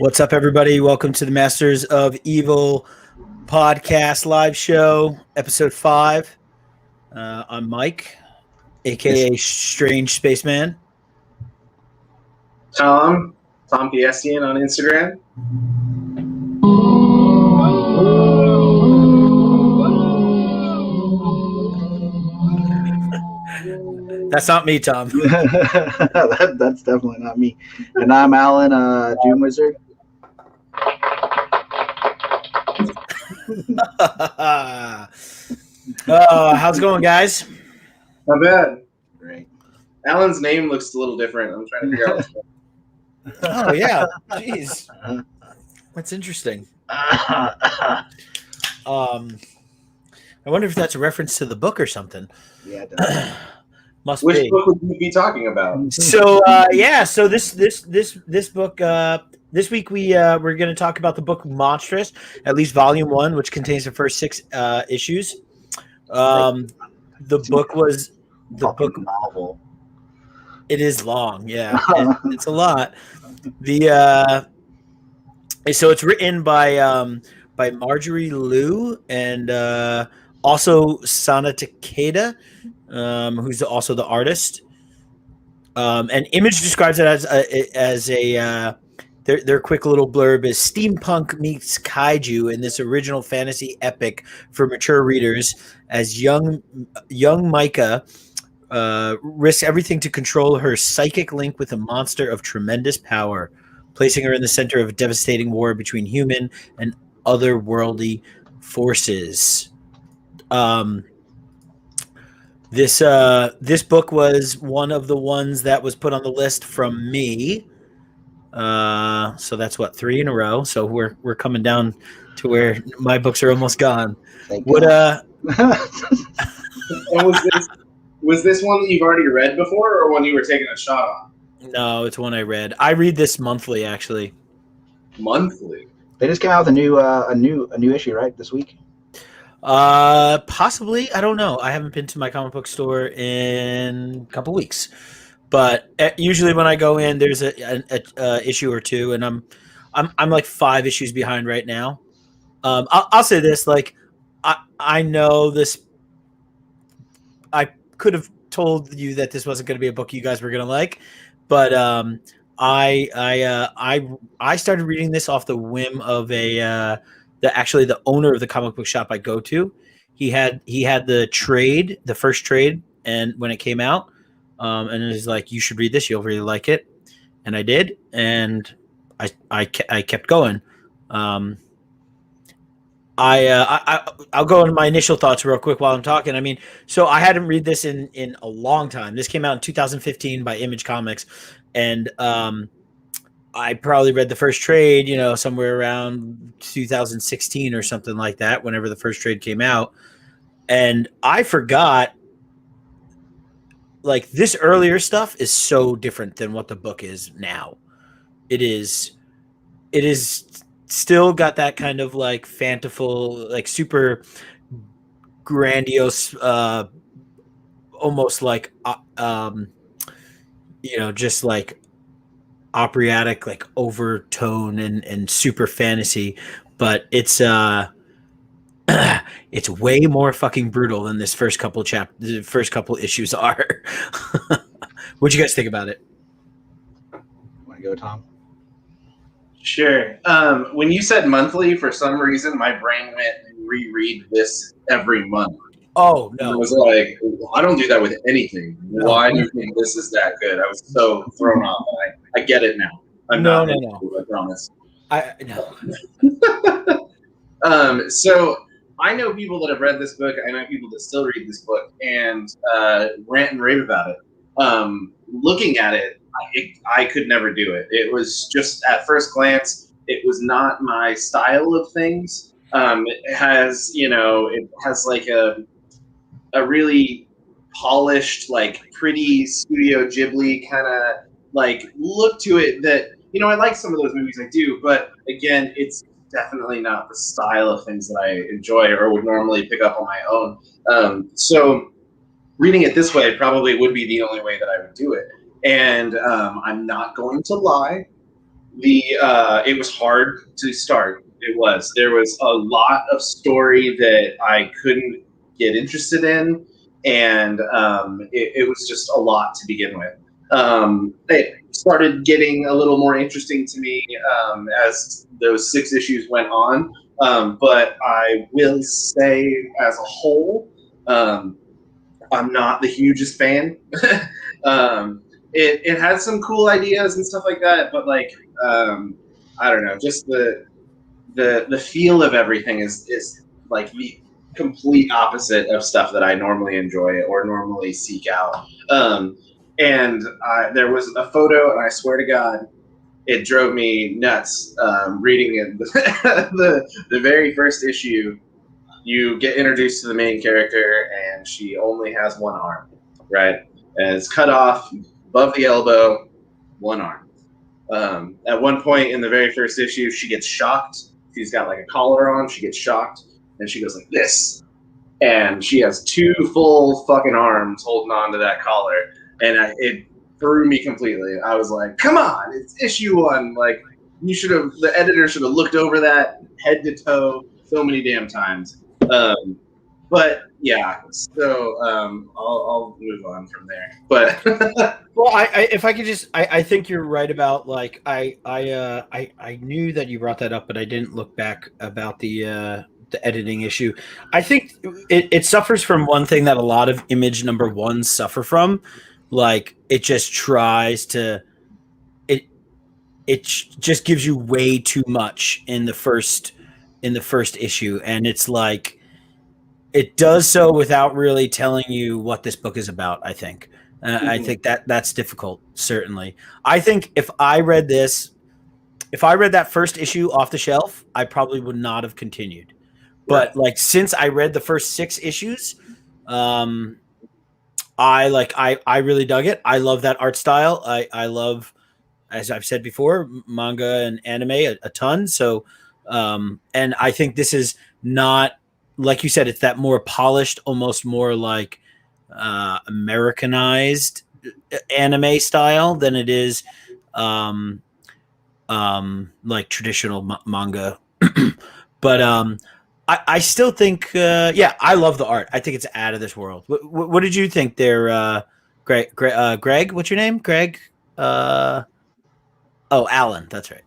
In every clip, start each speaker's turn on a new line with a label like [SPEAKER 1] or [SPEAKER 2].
[SPEAKER 1] What's up, everybody? Welcome to the Masters of Evil podcast live show, episode 5. I'm Mike, aka Strange Spaceman.
[SPEAKER 2] Tom Piestian on Instagram.
[SPEAKER 1] That's not me, Tom.
[SPEAKER 3] That's definitely not me. And I'm Alan, Doom Wizard.
[SPEAKER 1] How's it going, guys?
[SPEAKER 2] Not bad.
[SPEAKER 3] Great.
[SPEAKER 2] Alan's name looks a little different. I'm trying to figure out what's going
[SPEAKER 1] Oh, yeah. Jeez. That's interesting. I wonder if that's a reference to the book or something.
[SPEAKER 3] Yeah, definitely.
[SPEAKER 1] Must
[SPEAKER 2] Which
[SPEAKER 1] be.
[SPEAKER 2] book would you be talking about?
[SPEAKER 1] So so this book this week we're going to talk about the book Monstress, at least volume 1, which contains the first 6 issues. The book was the book
[SPEAKER 3] novel.
[SPEAKER 1] It is long, yeah. It's a lot. The so it's written by Marjorie Liu and also Sana Takeda, who's also the artist. And Image describes it as a their quick little blurb is steampunk meets kaiju in this original fantasy epic for mature readers as young Micah risks everything to control her psychic link with a monster of tremendous power, placing her in the center of a devastating war between human and otherworldly forces. This book was one of the ones that was put on the list from me. So that's 3 in a row. So we're coming down to where my books are almost gone.
[SPEAKER 2] Was this one that you've already read before, or one you were taking a shot on?
[SPEAKER 1] No, it's one I read. I read this monthly, actually.
[SPEAKER 2] Monthly?
[SPEAKER 3] They just came out with a new issue, right, this week?
[SPEAKER 1] Possibly. I don't know. I haven't been to my comic book store in a couple weeks, but usually when I go in, there's a issue or two, and I'm like 5 issues behind right now. I'll say this: like, I know this. I could have told you that this wasn't going to be a book you guys were going to like, but I started reading this off the whim of the owner of the comic book shop I go to. He had the first trade, and when it came out, and it was like, you should read this, you'll really like it, and I did, and I kept going. I'll go into my initial thoughts real quick while I'm talking. I mean, so I hadn't read this in a long time. This came out in 2015 by Image Comics, and I probably read the first trade, somewhere around 2016 or something like that, whenever the first trade came out. And I forgot, like, this earlier stuff is so different than what the book is now. It is still got that kind of like fanciful, like super grandiose, almost like, just like operatic, like overtone and super fantasy, but it's it's way more fucking brutal than this first couple issues are. What'd you guys think about it?
[SPEAKER 3] Want to go, Tom?
[SPEAKER 2] Sure. When you said monthly, for some reason, my brain went and reread this every month.
[SPEAKER 1] Oh, no.
[SPEAKER 2] And I was like, I don't do that with anything. No. Why do you think this is that good? I was so thrown off. I get it now.
[SPEAKER 1] No.
[SPEAKER 2] I promise.
[SPEAKER 1] No.
[SPEAKER 2] So I know people that have read this book. I know people that still read this book and rant and rave about it. Looking at it, I could never do it. It was just, at first glance, it was not my style of things. It has like a really polished, like pretty Studio Ghibli kind of like look to it that, I like some of those movies, I do, but again, it's definitely not the style of things that I enjoy or would normally pick up on my own. So reading it this way probably would be the only way that I would do it. And I'm not going to lie. It was hard to start. There was a lot of story that I couldn't get interested in, and it was just a lot to begin with. It started getting a little more interesting to me as those 6 issues went on. But I will say, as a whole, I'm not the hugest fan. It has some cool ideas and stuff like that, but like I don't know, just the feel of everything is like the complete opposite of stuff that I normally enjoy or normally seek out. And there was a photo, and I swear to God, it drove me nuts reading it. The very first issue. You get introduced to the main character, and she only has one arm, right? And it's cut off above the elbow, one arm. At one point in the very first issue, she gets shocked. She's got like a collar on. She gets shocked, and she goes like this. And she has 2 full fucking arms holding on to that collar. And it threw me completely. I was like, come on, it's issue 1. Like, the editor should have looked over that head to toe so many damn times. But yeah, so I'll move on from there. But
[SPEAKER 1] well, if I could just, I think you're right about like I knew that you brought that up, but I didn't look back about the editing issue. I think it suffers from one thing that a lot of image number 1s suffer from, like it just tries to it just gives you way too much in the first issue, and it's like it does so without really telling you what this book is about. I think I think that's difficult. Certainly, I think if I read that first issue off the shelf, I probably would not have continued. But like since I read the first 6 issues, I really dug it. I love that art style. I love, as I've said before, manga and anime a ton. So, and I think this is not, like you said, it's that more polished, almost more like Americanized anime style than it is like traditional manga. But I still think, yeah, I love the art. I think it's out of this world. What did you think there, Greg? Greg, what's your name? Greg? Oh, Alan. That's right.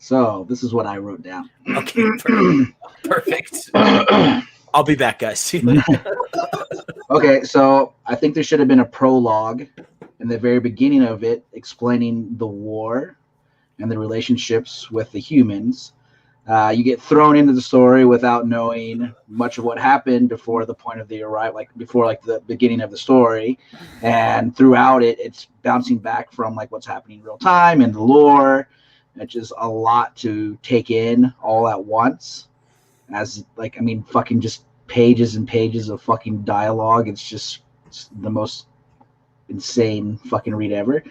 [SPEAKER 3] So this is what I wrote down.
[SPEAKER 1] Okay, perfect. I'll be back, guys. See you later.
[SPEAKER 3] Okay, so I think there should have been a prologue in the very beginning of it explaining the war and the relationships with the humans. You get thrown into the story without knowing much of what happened before the point of the arrival, like before like the beginning of the story, and throughout it, it's bouncing back from like what's happening in real time and the lore. It's just a lot to take in all at once. As like, I mean, fucking just pages and pages of fucking dialogue. It's the most insane fucking read ever.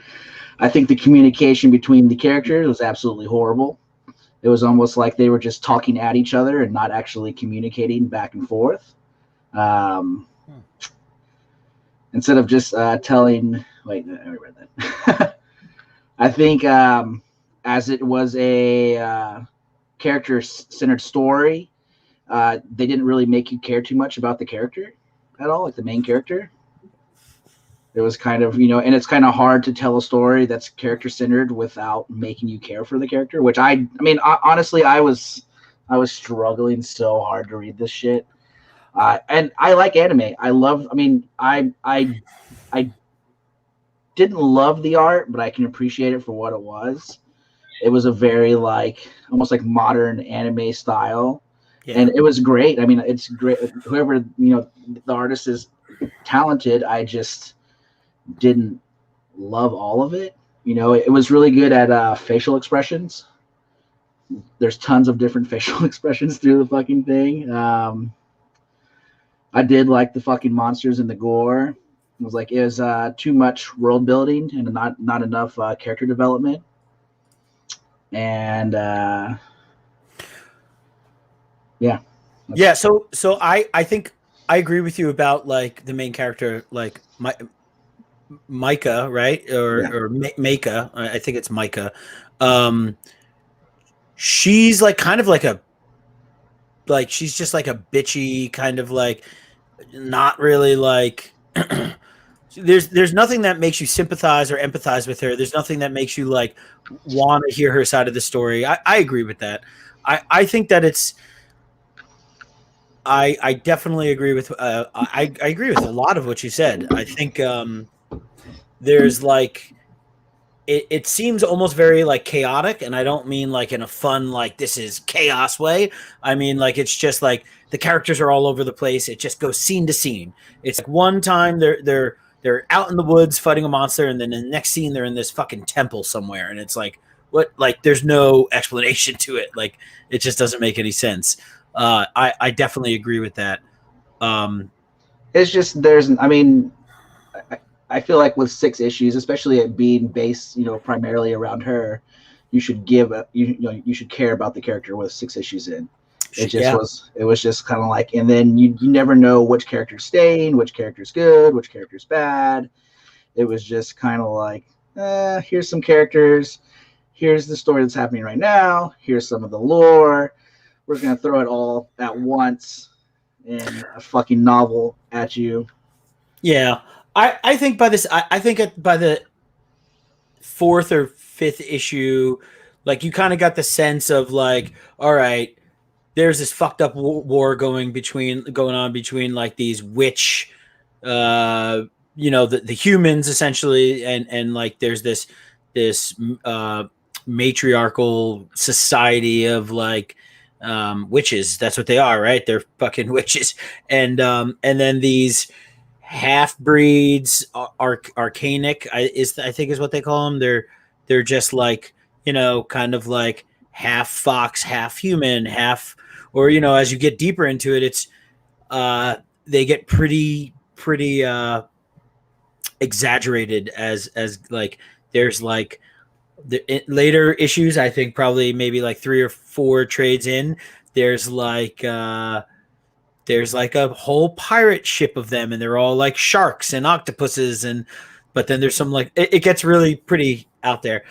[SPEAKER 3] I think the communication between the characters was absolutely horrible. It was almost like they were just talking at each other and not actually communicating back and forth. Instead of just telling, wait, I read that. I think as it was a character-centered story, they didn't really make you care too much about the character at all, like the main character. It was kind of, and it's kind of hard to tell a story that's character-centered without making you care for the character, which I mean, honestly, I was struggling so hard to read this shit. And I like anime. I didn't love the art, but I can appreciate it for what it was. It was a very almost like modern anime style. Yeah. And it was great. I mean, it's great. Whoever, the artist is talented. I just didn't love all of it. It was really good at facial expressions. There's tons of different facial expressions through the fucking thing. I did like the fucking monsters and the gore. It was too much world building and not enough character development. And yeah.
[SPEAKER 1] So I think I agree with you about like the main character, like Micah, right? Or Micah. I think it's Micah. Um, she's like kind of like she's just like a bitchy kind of like not really like there's nothing that makes you sympathize or empathize with her. There's nothing that makes you like want to hear her side of the story. I agree with that. I think that it's I definitely agree with I agree with a lot of what you said. I think there's like it seems almost very like chaotic, and I don't mean like in a fun like this is chaos way. I mean like it's just like the characters are all over the place. It just goes scene to scene. It's like one time they're out in the woods fighting a monster, and then the next scene they're in this fucking temple somewhere, and it's like what like there's no explanation to it. Like it just doesn't make any sense. I definitely agree with that.
[SPEAKER 3] It's just I feel like with 6 issues, especially it being based, primarily around her, you should you should care about the character with 6 issues in. It was just kind of like, and then you never know which character's staying, which character's good, which character's bad. It was just kind of like, here's some characters, here's the story that's happening right now, here's some of the lore. We're gonna throw it all at once in a fucking novel at you.
[SPEAKER 1] Yeah. I think by this, I think by the 4th or 5th issue, like you kind of got the sense of like, all right, there's this fucked up war going on between like these witch, the humans essentially, and like there's this matriarchal society of like witches. That's what they are, right? They're fucking witches, and then these half breeds, arcanic I think is what they call them. They're just like kind of like half fox, half human, half, or as you get deeper into it, it's they get pretty exaggerated as like there's like later issues. I think probably maybe like 3 or 4 trades in. There's like a whole pirate ship of them, and they're all like sharks and octopuses, but then there's some like it gets really pretty out there.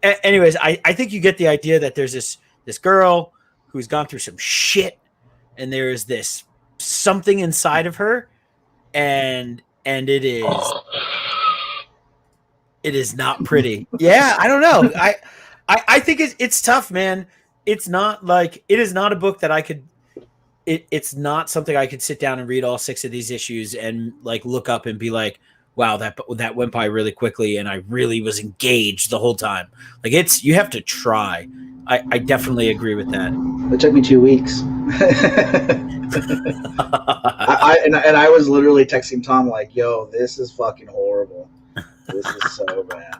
[SPEAKER 1] Anyways, I think you get the idea that there's this girl who's gone through some shit, and there is this something inside of her, and it is not pretty. Yeah, I don't know. I think it's tough, man. It's not like it is not a book that I could. It's not something I could sit down and read all 6 of these issues and like look up and be like, wow, that went by really quickly, and I really was engaged the whole time. Like you have to try. I definitely agree with that.
[SPEAKER 3] It took me 2 weeks. I was literally texting Tom like, yo, this is fucking horrible. This is so bad.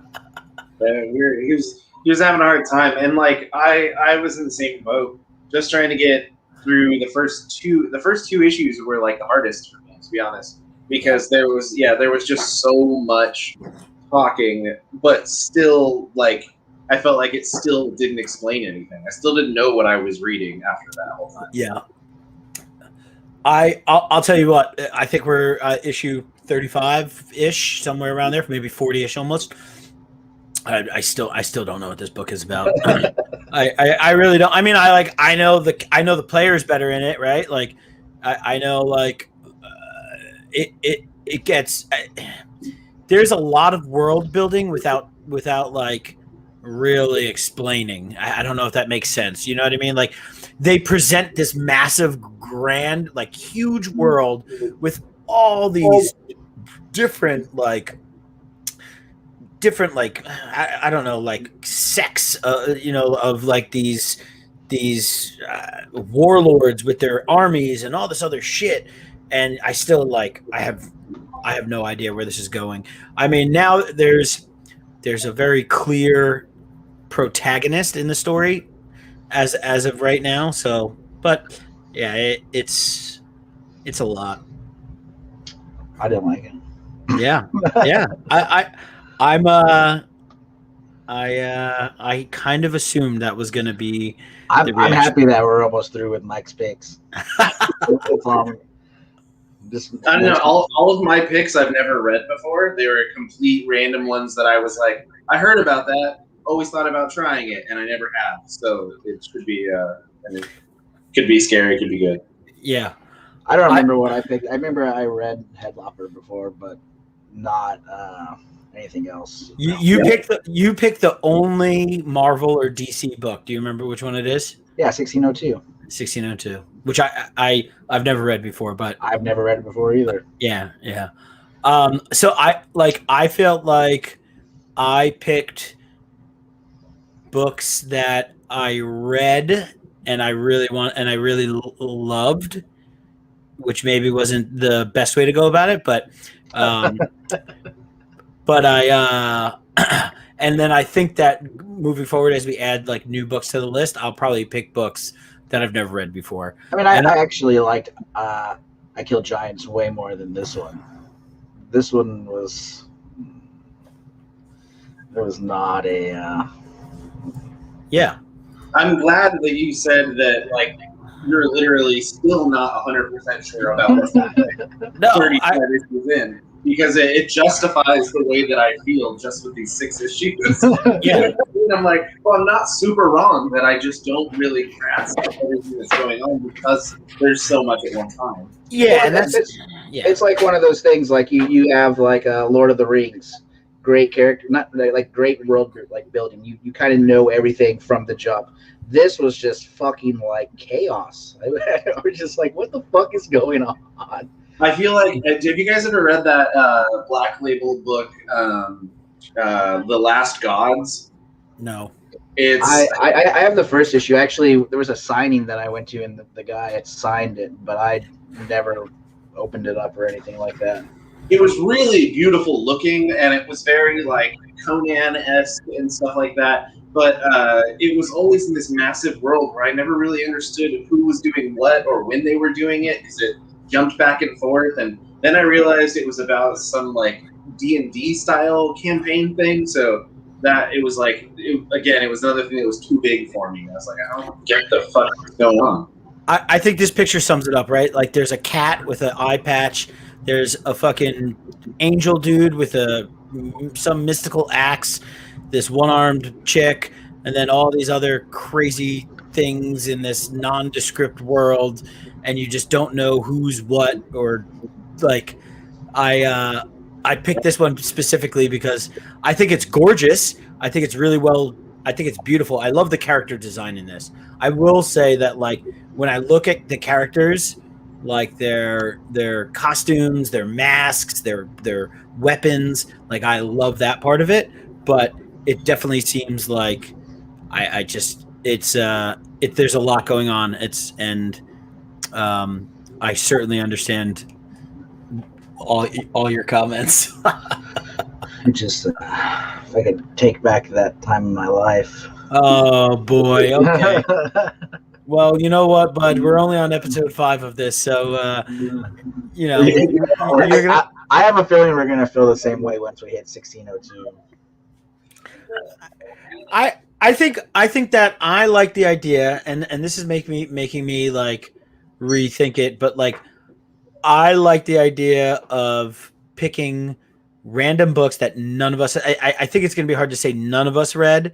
[SPEAKER 2] He was having a hard time, and like I was in the same boat, just trying to get through the first two issues were like the hardest for me, to be honest, because there was just so much talking, but still like I felt like it still didn't explain anything. I still didn't know what I was reading after that whole time.
[SPEAKER 1] Yeah. I'll tell you what, I think we're issue 35-ish, somewhere around there, maybe 40-ish almost. I still don't know what this book is about. I really don't. I mean, I know the players better in it, right? Like I know like it gets there's a lot of world building without like really explaining. I don't know if that makes sense. You know what I mean? Like they present this massive, grand, like huge world with all these different like I don't know, like sects of like these warlords with their armies and all this other shit, and I still like I have no idea where this is going. I mean, now there's a very clear protagonist in the story as of right now, so but yeah, it's a lot.
[SPEAKER 3] I didn't like it.
[SPEAKER 1] Yeah. I kind of assumed that was going to be.
[SPEAKER 3] I'm happy that we're almost through with Mike's picks.
[SPEAKER 2] I don't know. All of my picks I've never read before. They were complete random ones that I was like, I heard about that, always thought about trying it, and I never have. So it should be, it could be scary, could be good.
[SPEAKER 1] Yeah.
[SPEAKER 3] I don't remember what I picked. I remember I read Headlopper before, but not anything else.
[SPEAKER 1] You picked the only Marvel or DC book. Do you remember which one it is?
[SPEAKER 3] Yeah, 1602.
[SPEAKER 1] 1602, which I've never read before, but
[SPEAKER 3] I've never read it before either.
[SPEAKER 1] Yeah. So I felt like I picked books that I read and I really loved, which maybe wasn't the best way to go about it, but but I and then I think that moving forward as we add like new books to the list, I'll probably pick books that I've never read before.
[SPEAKER 3] I mean, I actually liked I Killed Giants way more than this one. This one was not a
[SPEAKER 1] yeah.
[SPEAKER 2] I'm glad that you said that, like, you're literally still not 100% sure about this happening.
[SPEAKER 1] No,
[SPEAKER 2] 35 issues in, because it justifies the way that I feel just with these 6 issues.
[SPEAKER 1] Yeah.
[SPEAKER 2] And I'm like, well, I'm not super wrong that I just don't really grasp everything that's going on because there's so much at one time.
[SPEAKER 1] Yeah,
[SPEAKER 3] well,
[SPEAKER 1] and
[SPEAKER 3] it's like one of those things. Like you have like Lord of the Rings, great character, not like great world like building. You kind of know everything from the jump. This was just fucking like chaos. We're just like, what the fuck is going on?
[SPEAKER 2] I feel like, have you guys ever read that Black Label book, The Last Gods?
[SPEAKER 1] No.
[SPEAKER 3] I have the first issue. Actually, there was a signing that I went to, and the guy had signed it, but I never opened it up or anything like that.
[SPEAKER 2] It was really beautiful looking, and it was very like Conan-esque and stuff like that. But it was always in this massive world where I never really understood who was doing what or when they were doing it, because it jumped back and forth. And then I realized it was about some like D&D style campaign thing. So that it was like, it was another thing that was too big for me. I was like, I don't get the fuck what's going on.
[SPEAKER 1] I think this picture sums it up, right? Like there's a cat with an eye patch. There's a fucking angel dude with some mystical axe, this one-armed chick, and then all these other crazy things in this nondescript world, and you just don't know who's what. Or like I picked this one specifically because I think it's gorgeous. I think it's really well. I think it's beautiful. I love the character design in this. I will say that, like, when I look at the characters, like their costumes, their masks, their weapons, like I love that part of it. But it definitely seems like there's a lot going on. I certainly understand all your comments.
[SPEAKER 3] Just if I could take back that time in my life.
[SPEAKER 1] Oh boy. Okay. Well, you know what, bud? We're only on episode 5 of this, so you know.
[SPEAKER 3] I have a feeling we're gonna feel the same way once we hit 1602.
[SPEAKER 1] I think that I like the idea, and this is making me like rethink it, but like I like the idea of picking random books that none of us. I think it's gonna be hard to say none of us read.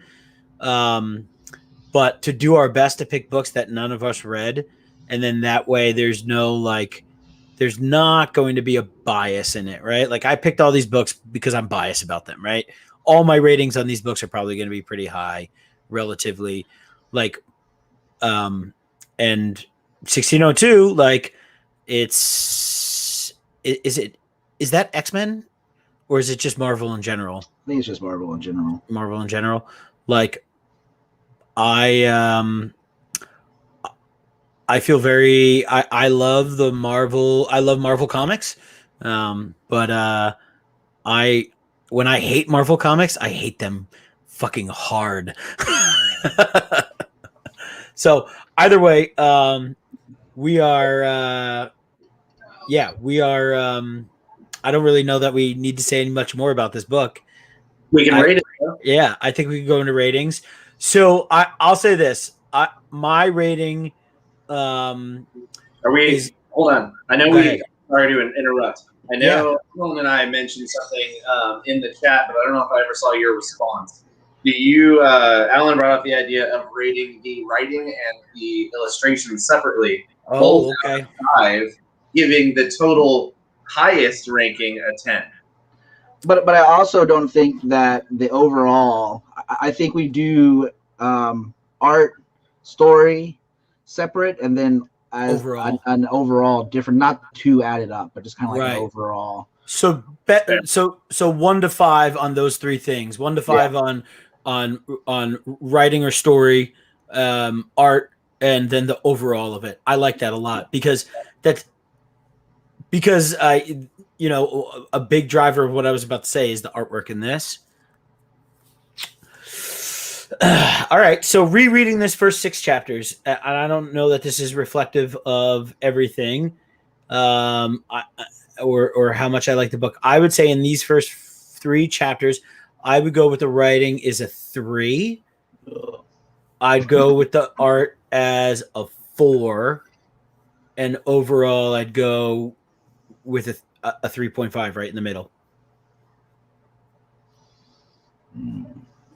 [SPEAKER 1] But to do our best to pick books that none of us read, and then that way there's not going to be a bias in it, right? Like I picked all these books because I'm biased about them, right? All my ratings on these books are probably going to be pretty high, relatively. Like, and 1602, like is that X-Men or is it just Marvel in general?
[SPEAKER 3] I think it's just Marvel in general.
[SPEAKER 1] Marvel in general, like. I feel very I love the Marvel. I love Marvel comics, but when I hate Marvel comics, I hate them fucking hard. So either way, we are. I don't really know that we need to say any much more about this book.
[SPEAKER 2] We can rate it.
[SPEAKER 1] Yeah, I think we can go into ratings. So I'll say this: my rating.
[SPEAKER 2] Hold on. I know sorry to interrupt. I know Alan and I mentioned something in the chat, but I don't know if I ever saw your response. Do you, Alan brought up the idea of rating the writing and the illustrations separately.
[SPEAKER 1] Oh, okay.
[SPEAKER 2] 5, giving the total highest ranking a 10.
[SPEAKER 3] But I also don't think that the overall. I think we do art, story separate, and then as
[SPEAKER 1] Overall.
[SPEAKER 3] an overall different, not two added up, but just kind of like
[SPEAKER 1] Right.
[SPEAKER 3] an overall.
[SPEAKER 1] So 1 to 5 on those 3 things. 1 to 5 on writing or story, art, and then the overall of it. I like that a lot because a big driver of what I was about to say is the artwork in this. All right, so rereading this first 6 chapters, and I don't know that this is reflective of everything, or how much I like the book. I would say in these first 3 chapters, I would go with the writing is a 3. I'd go with the art as a 4, and overall, I'd go with a 3.5 right in the middle.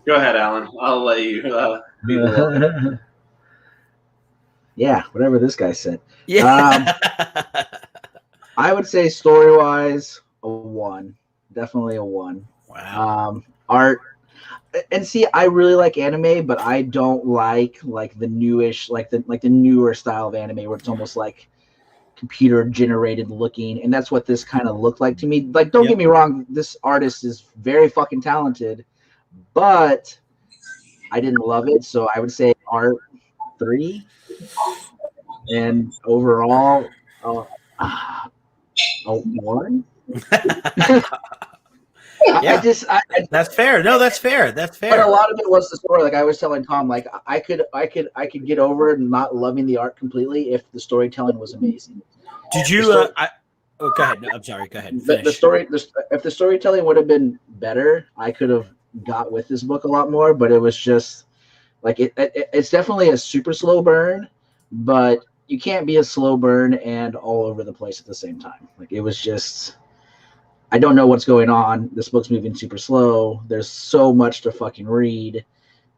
[SPEAKER 2] Go ahead, Alan. I'll let you be the
[SPEAKER 3] Yeah, whatever this guy said.
[SPEAKER 1] Yeah.
[SPEAKER 3] I would say story-wise, a 1. Definitely a 1.
[SPEAKER 1] Wow.
[SPEAKER 3] Art, and see, I really like anime, but I don't like the newish, like the newer style of anime where it's almost like computer generated looking, and that's what this kind of looked like to me. Like, don't get me wrong, this artist is very fucking talented, but I didn't love it, so I would say art 3, and overall a 1.
[SPEAKER 1] Yeah, that's fair. No, that's fair. That's fair.
[SPEAKER 3] But a lot of it was the story. Like I was telling Tom, like I could get over not loving the art completely if the storytelling was amazing.
[SPEAKER 1] Did you? Go ahead. No, I'm sorry. Go ahead.
[SPEAKER 3] If the storytelling would have been better, I could have got with this book a lot more. But it was just like it's definitely a super slow burn, but you can't be a slow burn and all over the place at the same time. Like it was just. I don't know what's going on. This book's moving super slow. There's so much to fucking read.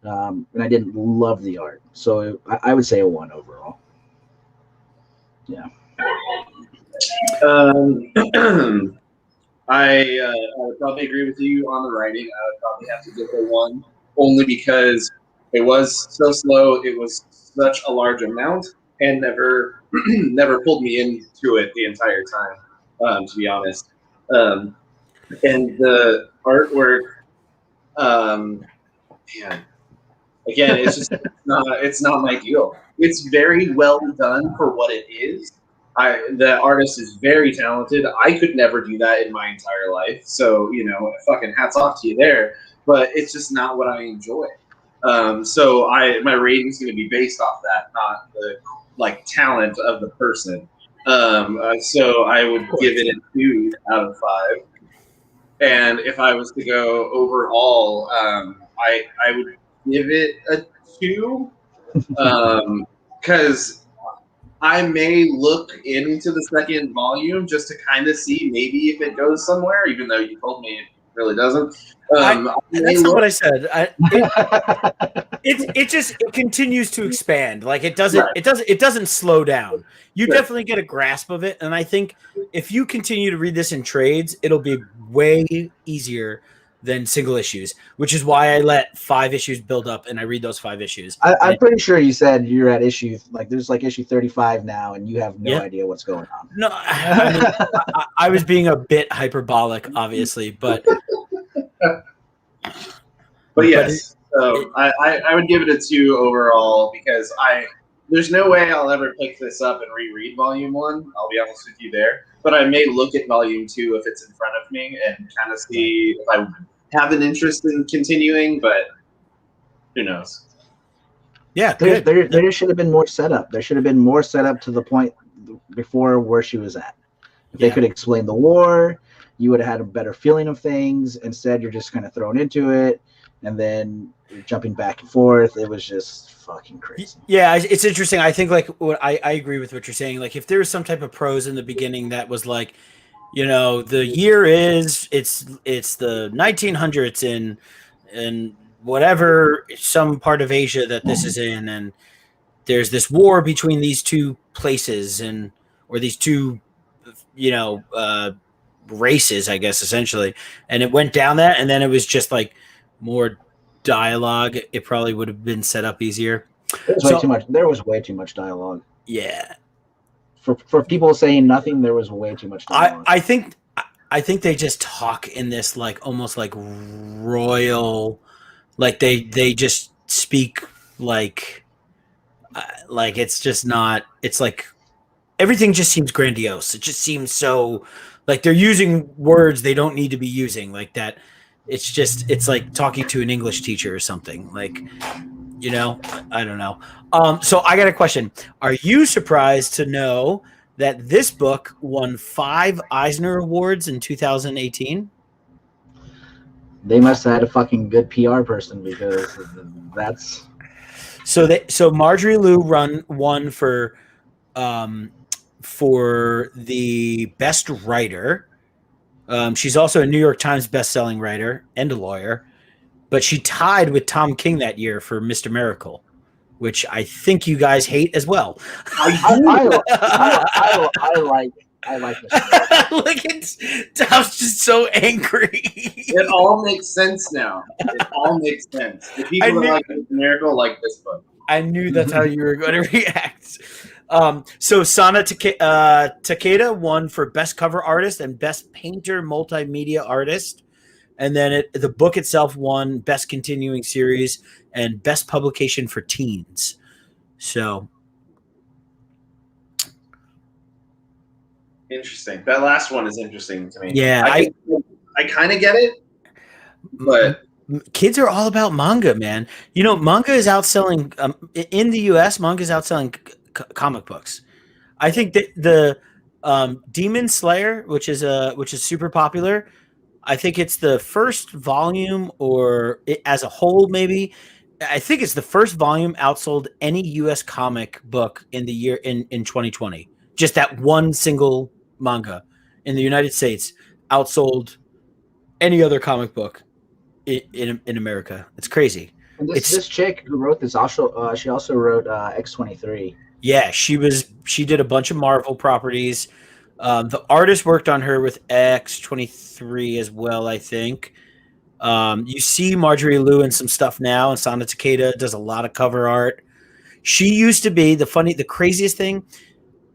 [SPEAKER 3] And I didn't love the art. So I would say a 1 overall. Yeah.
[SPEAKER 2] I would probably agree with you on the writing. I would probably have to give it a 1, only because it was so slow. It was such a large amount and never pulled me into it the entire time, to be honest. And the artwork, man, again, it's not my deal. It's very well done for what it is. The artist is very talented. I could never do that in my entire life. So, fucking hats off to you there. But it's just not what I enjoy. So my rating's going to be based off that, not the talent of the person. So I would give it a 2 out of 5. And if I was to go overall, I would give it a 2, because I may look into the second volume just to kind of see maybe if it goes somewhere, even though you told me it really doesn't.
[SPEAKER 1] That's not what I said. It continues to expand. Like it doesn't slow down. You definitely get a grasp of it, and I think if you continue to read this in trades, it'll be way easier than single issues, which is why I let 5 issues build up and I read those 5 issues.
[SPEAKER 3] I'm pretty sure you said you're at issue there's issue 35 now, and you have no idea what's going on.
[SPEAKER 1] No, I was being a bit hyperbolic, obviously, but
[SPEAKER 2] yes. So I would give it a 2 overall because there's no way I'll ever pick this up and reread Volume 1. I'll be honest with you there. But I may look at Volume 2 if it's in front of me and kind of see if I have an interest in continuing, but who knows?
[SPEAKER 1] Yeah,
[SPEAKER 3] there should have been more setup. There should have been more setup to the point before where she was at. If they could explain the war, you would have had a better feeling of things. Instead, you're just kind of thrown into it. and then jumping back and forth. It was just fucking crazy.
[SPEAKER 1] Yeah, it's interesting. I think like what I agree with what you're saying. Like if there was some type of prose in the beginning that was like, you know, the year is it's the 1900s in whatever some part of Asia that this is in, and there's this war between these two places or these two, you know, races, I guess, essentially. And it went down that, and then it was just like more dialogue. It probably would have been set up easier.
[SPEAKER 3] There was way too much. There was way too much dialogue.
[SPEAKER 1] Yeah.
[SPEAKER 3] For people saying nothing, there was way too much dialogue.
[SPEAKER 1] I think they just talk in this like almost like royal, like they just speak like it's just not. It's like everything just seems grandiose. It just seems so like they're using words they don't need to be using like that. It's like talking to an English teacher or something. Like, you know, I don't know. So I got a question. Are you surprised to know that this book won 5 Eisner Awards in 2018?
[SPEAKER 3] They must have had a fucking good PR person, because that's
[SPEAKER 1] so Marjorie Liu won for the best writer. She's also a New York Times best-selling writer and a lawyer, but she tied with Tom King that year for Mr. Miracle, which I think you guys hate as well.
[SPEAKER 3] I like this.
[SPEAKER 1] Look at Tom's just so angry.
[SPEAKER 2] It all makes sense now. It all makes sense. The people that like Mr. Miracle like this book.
[SPEAKER 1] I knew that's how you were going to react. So Sana Takeda won for Best Cover Artist and Best Painter Multimedia Artist. And then the book itself won Best Continuing Series and Best Publication for Teens. So
[SPEAKER 2] interesting. That last one is interesting to me.
[SPEAKER 1] Yeah,
[SPEAKER 2] I kind of get it, but
[SPEAKER 1] kids are all about manga, man. You know, manga is outselling in the U.S. Manga is outselling comic books. I think that the Demon Slayer, which is super popular. I think it's the first volume, or as a whole, maybe. I think it's the first volume outsold any U.S. comic book in the year in 2020. Just that one single manga in the United States outsold any other comic book in America. It's crazy.
[SPEAKER 3] And this chick who wrote this also she also wrote X-23.
[SPEAKER 1] Yeah, she did a bunch of Marvel properties. The artist worked on her with X-23 as well, I think. You see Marjorie Liu in some stuff now, and Sana Takeda does a lot of cover art. She used to be the craziest thing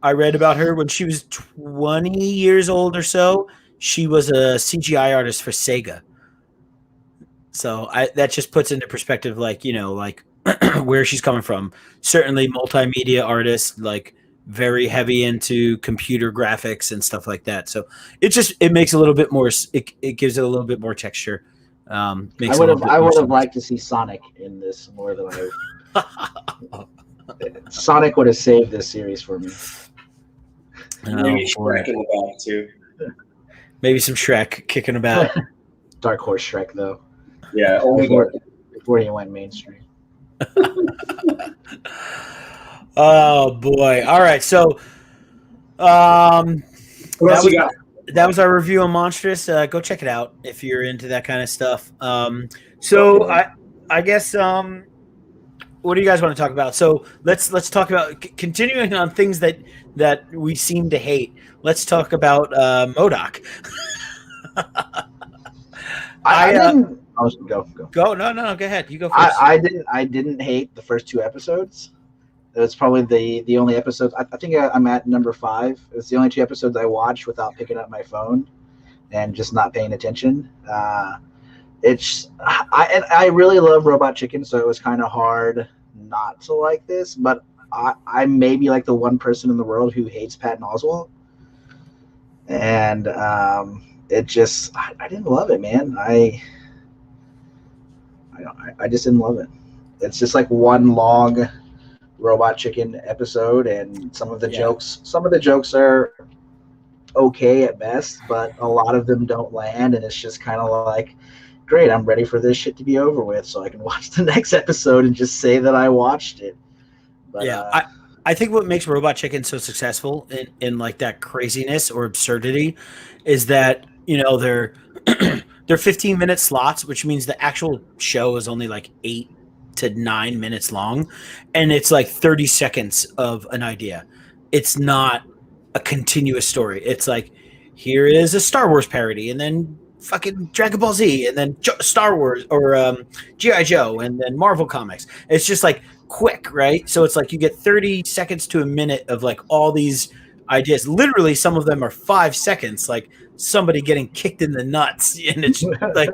[SPEAKER 1] I read about her when she was 20 years old or so. She was a CGI artist for Sega. So that just puts into perspective, like, you know, like where she's coming from. Certainly multimedia artist, like very heavy into computer graphics and stuff like that. So it makes a little bit more. It gives it a little bit more texture. I
[SPEAKER 3] would have liked to see Sonic in this more than I. Sonic would have saved this series for me.
[SPEAKER 2] Maybe Shrek in the back too.
[SPEAKER 1] Maybe some Shrek kicking about.
[SPEAKER 3] Dark Horse Shrek, though.
[SPEAKER 2] Yeah, only
[SPEAKER 3] before he went mainstream.
[SPEAKER 1] Oh boy! All right, so that was our review on Monstress. Go check it out if you're into that kind of stuff. So I guess what do you guys want to talk about? So let's talk about continuing on things that we seem to hate. Let's talk about MODOK.
[SPEAKER 3] I didn't. Go.
[SPEAKER 1] No. Go ahead. You go first.
[SPEAKER 3] I didn't hate the first 2 episodes. It was probably the only episodes. I think I'm at number 5. It's the only 2 episodes I watched without picking up my phone and just not paying attention. I really love Robot Chicken, so it was kind of hard not to like this. But I may be like the one person in the world who hates Patton Oswalt, and it just I didn't love it, man. I just didn't love it. It's just like one long Robot Chicken episode, and some of the jokes are okay at best, but a lot of them don't land, and it's just kind of like great, I'm ready for this shit to be over with so I can watch the next episode and just say that I watched it. But,
[SPEAKER 1] yeah, I think what makes Robot Chicken so successful in like that craziness or absurdity is that, they're 15-minute slots, which means the actual show is only like 8 to 9 minutes long, and it's like 30 seconds of an idea. It's not a continuous story. It's like, here is a Star Wars parody, and then fucking Dragon Ball Z, and then Star Wars, or G.I. Joe, and then Marvel Comics. It's just like quick, right? So it's like you get 30 seconds to a minute of like all these ideas. Literally, some of them are 5 seconds, like somebody getting kicked in the nuts, and it's like,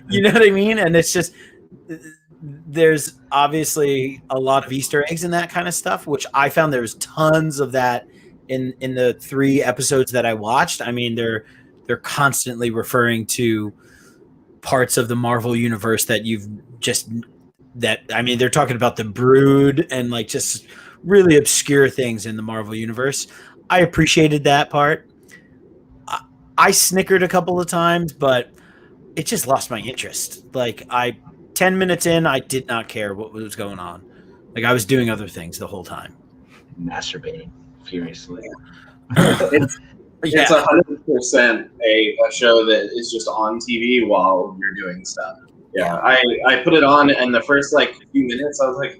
[SPEAKER 1] you know what I mean? And it's just, there's obviously a lot of Easter eggs in that kind of stuff, which I found there's tons of that in the 3 episodes that I watched. I mean, they're constantly referring to parts of the Marvel universe that they're talking about the Brood and like just really obscure things in the Marvel universe. I appreciated that part. I snickered a couple of times, but it just lost my interest. Like 10 minutes in, I did not care what was going on. Like I was doing other things the whole time.
[SPEAKER 3] Masturbating furiously.
[SPEAKER 2] It's 100% a show that is just on TV while you're doing stuff. Yeah, I put it on, and the first like few minutes, I was like,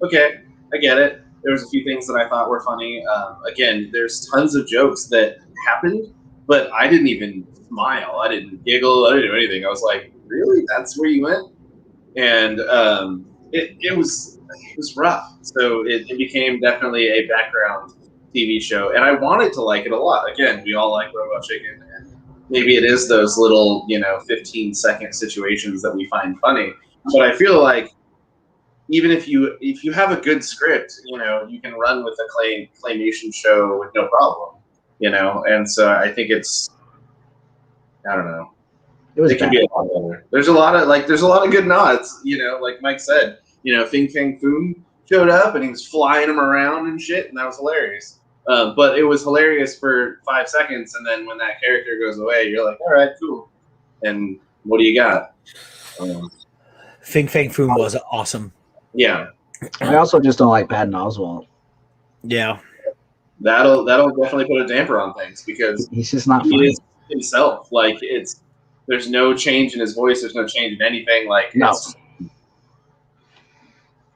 [SPEAKER 2] okay, I get it. There was a few things that I thought were funny. Again, there's tons of jokes that happened, but I didn't even smile. I didn't giggle. I didn't do anything. I was like, really? That's where you went? And it was rough. So it became definitely a background TV show, and I wanted to like it a lot. Again, we all like Robot Chicken, and maybe it is those little 15-second situations that we find funny. But I feel like even if you have a good script, you can run with a claymation show with no problem. And so I think I don't know. It can be a lot better. There's a lot of good nods. Like Mike said, Fing Fang Foom showed up and he was flying them around and shit, and that was hilarious. But it was hilarious for 5 seconds, and then when that character goes away, you're like, all right, cool. And what do you got?
[SPEAKER 1] Fing Fang Foom was awesome.
[SPEAKER 2] Yeah.
[SPEAKER 3] I also just don't like Patton Oswalt.
[SPEAKER 1] Yeah.
[SPEAKER 2] That'll definitely put a damper on things because
[SPEAKER 3] he's just not
[SPEAKER 2] he
[SPEAKER 3] funny.
[SPEAKER 2] is himself. Like there's no change in his voice. There's no change in anything. Like
[SPEAKER 3] no.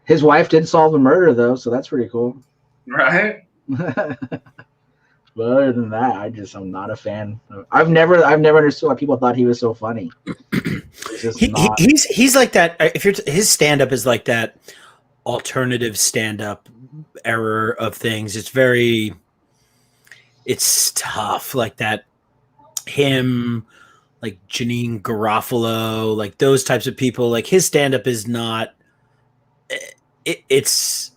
[SPEAKER 3] His wife did solve the murder though, so that's pretty cool.
[SPEAKER 2] Right.
[SPEAKER 3] But other than that, I'm not a fan. I've never understood why people thought he was so funny.
[SPEAKER 1] He's like that. His stand up is like that alternative stand up era of things. It's tough like that. Him, like Janine Garofalo, like those types of people. Like his stand up is not. It's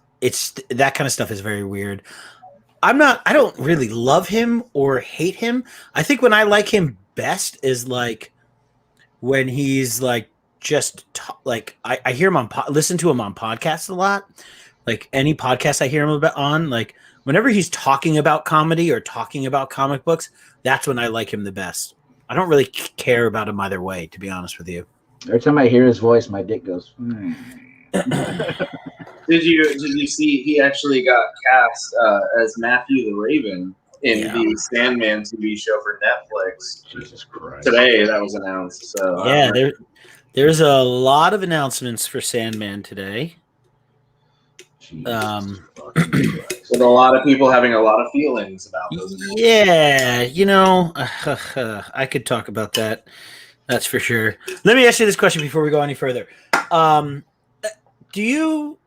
[SPEAKER 1] that kind of stuff is very weird. I don't really love him or hate him. I think when I like him best is like when he's like just like I hear him listen to him on podcasts a lot. Like any podcast I hear him on, like whenever he's talking about comedy or talking about comic books, that's when I like him the best. I don't really care about him either way, to be honest with you.
[SPEAKER 3] Every time I hear his voice, my dick goes.
[SPEAKER 2] Did you see he actually got cast as Matthew the Raven in the Sandman TV show for Netflix?
[SPEAKER 3] Jesus Christ!
[SPEAKER 2] Today that was announced. So
[SPEAKER 1] yeah, there's a lot of announcements for Sandman today.
[SPEAKER 2] With a lot of people having a lot of feelings about those.
[SPEAKER 1] Yeah, I could talk about that. That's for sure. Let me ask you this question before we go any further. Do you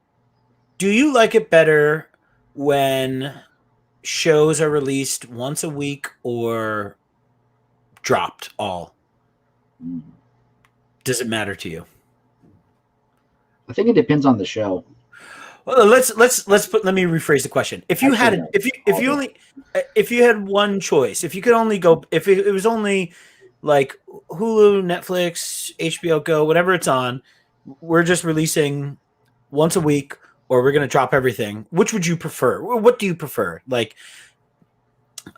[SPEAKER 1] like it better when shows are released once a week or dropped all? Does it matter to you?
[SPEAKER 3] I think it depends on the show.
[SPEAKER 1] Well, let me rephrase the question. If you had one choice, if you could only go, if it was only like Hulu, Netflix, HBO Go, whatever it's on, we're just releasing once a week, or we're going to drop everything. Which would you prefer? What do you prefer? Like,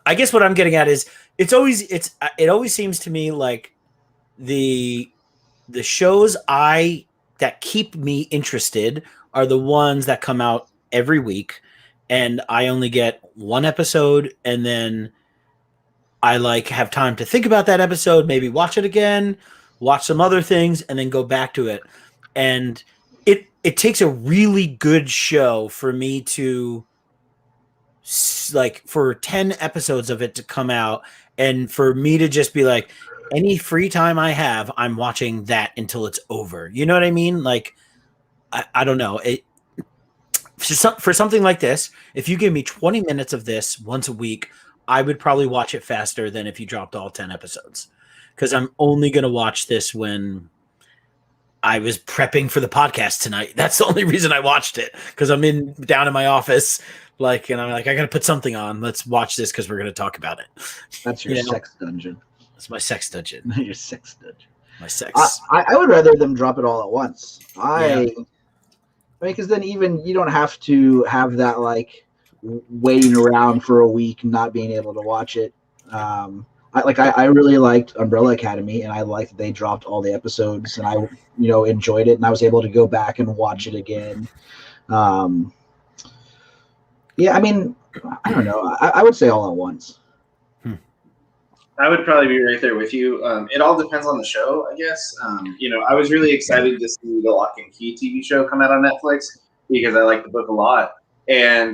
[SPEAKER 1] I guess what I'm getting at is it always seems to me like the the shows that keep me interested are the ones that come out every week, and I only get one episode, and then I like have time to think about that episode, maybe watch it again, watch some other things, and then go back to it. And it takes a really good show for me to like for 10 episodes of it to come out and for me to just be like, any free time I have, I'm watching that until it's over. You know what I mean? Like, I don't know. For something like this, if you give me 20 minutes of this once a week, I would probably watch it faster than if you dropped all 10 episodes. Because I'm only going to watch this when I was prepping for the podcast tonight. That's the only reason I watched it. Because I'm down in my office, and I'm like, I got to put something on. Let's watch this because we're going to talk about it.
[SPEAKER 3] That's your sex dungeon.
[SPEAKER 1] That's my sex dungeon.
[SPEAKER 3] Your sex dungeon.
[SPEAKER 1] My sex.
[SPEAKER 3] I would rather them drop it all at once. I mean, because then even you don't have to have that like waiting around for a week, not being able to watch it. I really liked Umbrella Academy, and I liked that they dropped all the episodes, and I enjoyed it, and I was able to go back and watch it again. I mean, I don't know. I would say all at once.
[SPEAKER 2] I would probably be right there with you. It all depends on the show, I guess. I was really excited to see the Lock and Key TV show come out on Netflix because I like the book a lot. And,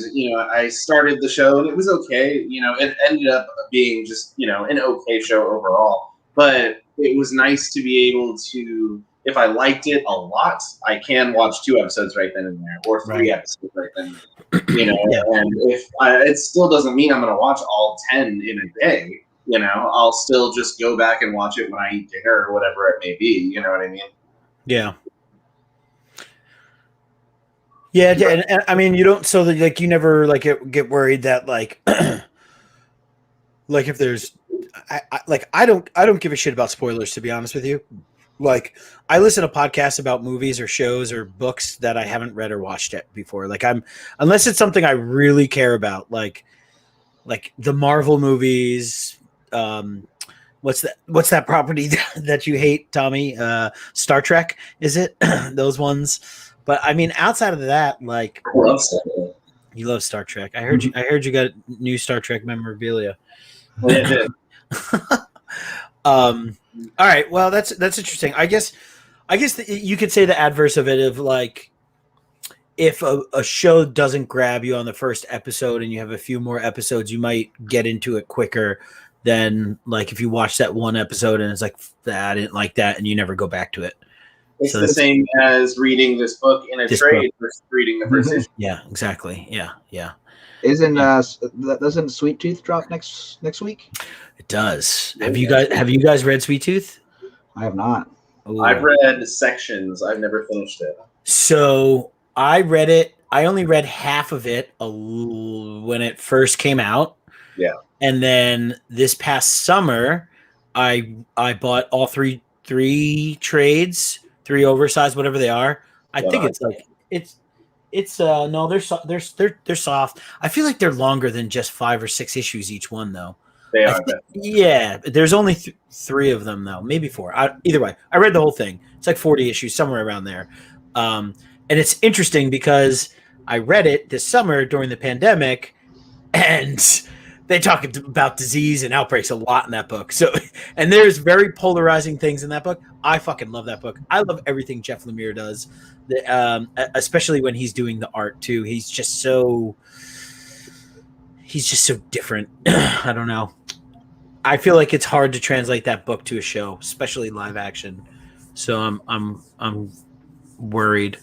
[SPEAKER 2] I started the show and it was okay. It ended up being just, an okay show overall. But it was nice to be able to, if I liked it a lot, I can watch 2 episodes right then and there, or 3 episodes right then and there. And if it still doesn't mean I'm going to watch all 10 in a day. I'll still just go back and watch it when I eat dinner or whatever it may be. You know what I mean?
[SPEAKER 1] Yeah. Yeah, and I mean, you don't. So that like you never like get worried that like, like if there's, I don't give a shit about spoilers, to be honest with you. Like I listen to podcasts about movies or shows or books that I haven't read or watched yet before. Like unless it's something I really care about, like the Marvel movies. What's that property that you hate, Tommy? Star Trek, is it? Those ones. But I mean, outside of that, like
[SPEAKER 2] I love Star Trek.
[SPEAKER 1] You love Star Trek. I heard you got new Star Trek memorabilia.
[SPEAKER 2] Yeah,
[SPEAKER 1] all right. Well, that's interesting. I guess you could say the adverse of it of like if a show doesn't grab you on the first episode and you have a few more episodes, you might get into it quicker than like if you watch that one episode and it's like, I didn't like that, and you never go back to it.
[SPEAKER 2] It's the same as reading this book in a trade versus reading the first issue.
[SPEAKER 1] Yeah, exactly. Yeah.
[SPEAKER 3] Doesn't Sweet Tooth drop next week?
[SPEAKER 1] It does. Have you guys read Sweet Tooth?
[SPEAKER 3] I have not.
[SPEAKER 1] Ooh.
[SPEAKER 2] I've read sections. I've never finished it.
[SPEAKER 1] So I read it. I only read half of it when it first came out.
[SPEAKER 2] Yeah. And
[SPEAKER 1] then this past summer, I bought all three trades, 3 oversized, whatever they are. I think it's like it's no, they're soft. I feel like they're longer than just 5 or 6 issues each one, though.
[SPEAKER 2] They are.
[SPEAKER 1] Yeah, there's only 3 of them though, maybe 4. Either way, I read the whole thing. It's like 40 issues, somewhere around there. And it's interesting because I read it this summer during the pandemic, and they talk about disease and outbreaks a lot in that book. So, and there's very polarizing things in that book. I fucking love that book. I love everything Jeff Lemire does, especially when he's doing the art too. He's just so different. I don't know. I feel like it's hard to translate that book to a show, especially live action. So I'm worried.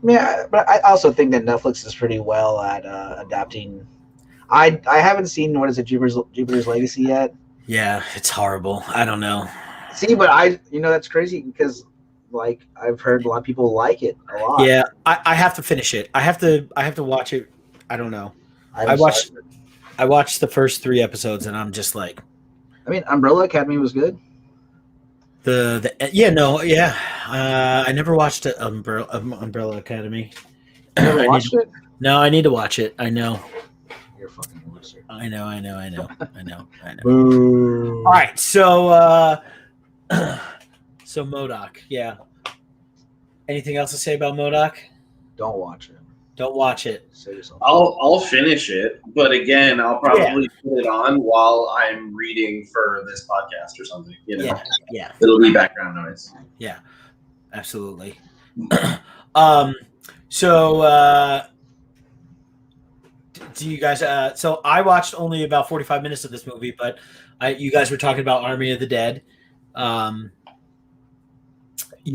[SPEAKER 3] Yeah, but I also think that Netflix is pretty well at adapting. I haven't seen Jupiter's Legacy yet.
[SPEAKER 1] Yeah, it's horrible. I don't know.
[SPEAKER 3] See, but that's crazy because like I've heard a lot of people like it a lot.
[SPEAKER 1] Yeah, I have to finish it. I have to watch it. I don't know. I watched the first 3 episodes and I'm just like,
[SPEAKER 3] I mean, Umbrella Academy was good.
[SPEAKER 1] I never watched Umbrella Academy.
[SPEAKER 3] You never watched it?
[SPEAKER 1] No, I need to watch it. I know.
[SPEAKER 3] You're a fucking loser.
[SPEAKER 1] I know.
[SPEAKER 3] Boo.
[SPEAKER 1] All right, so So MODOK, yeah. Anything else to say about MODOK?
[SPEAKER 3] Don't watch it.
[SPEAKER 1] Don't watch it.
[SPEAKER 3] Save yourself.
[SPEAKER 2] I'll finish it, but again, I'll probably put it on while I'm reading for this podcast or something. You know,
[SPEAKER 1] Yeah,
[SPEAKER 2] it'll be background noise.
[SPEAKER 1] yeah, absolutely. So do you guys? So I watched only about 45 minutes of this movie, but you guys were talking about Army of the Dead.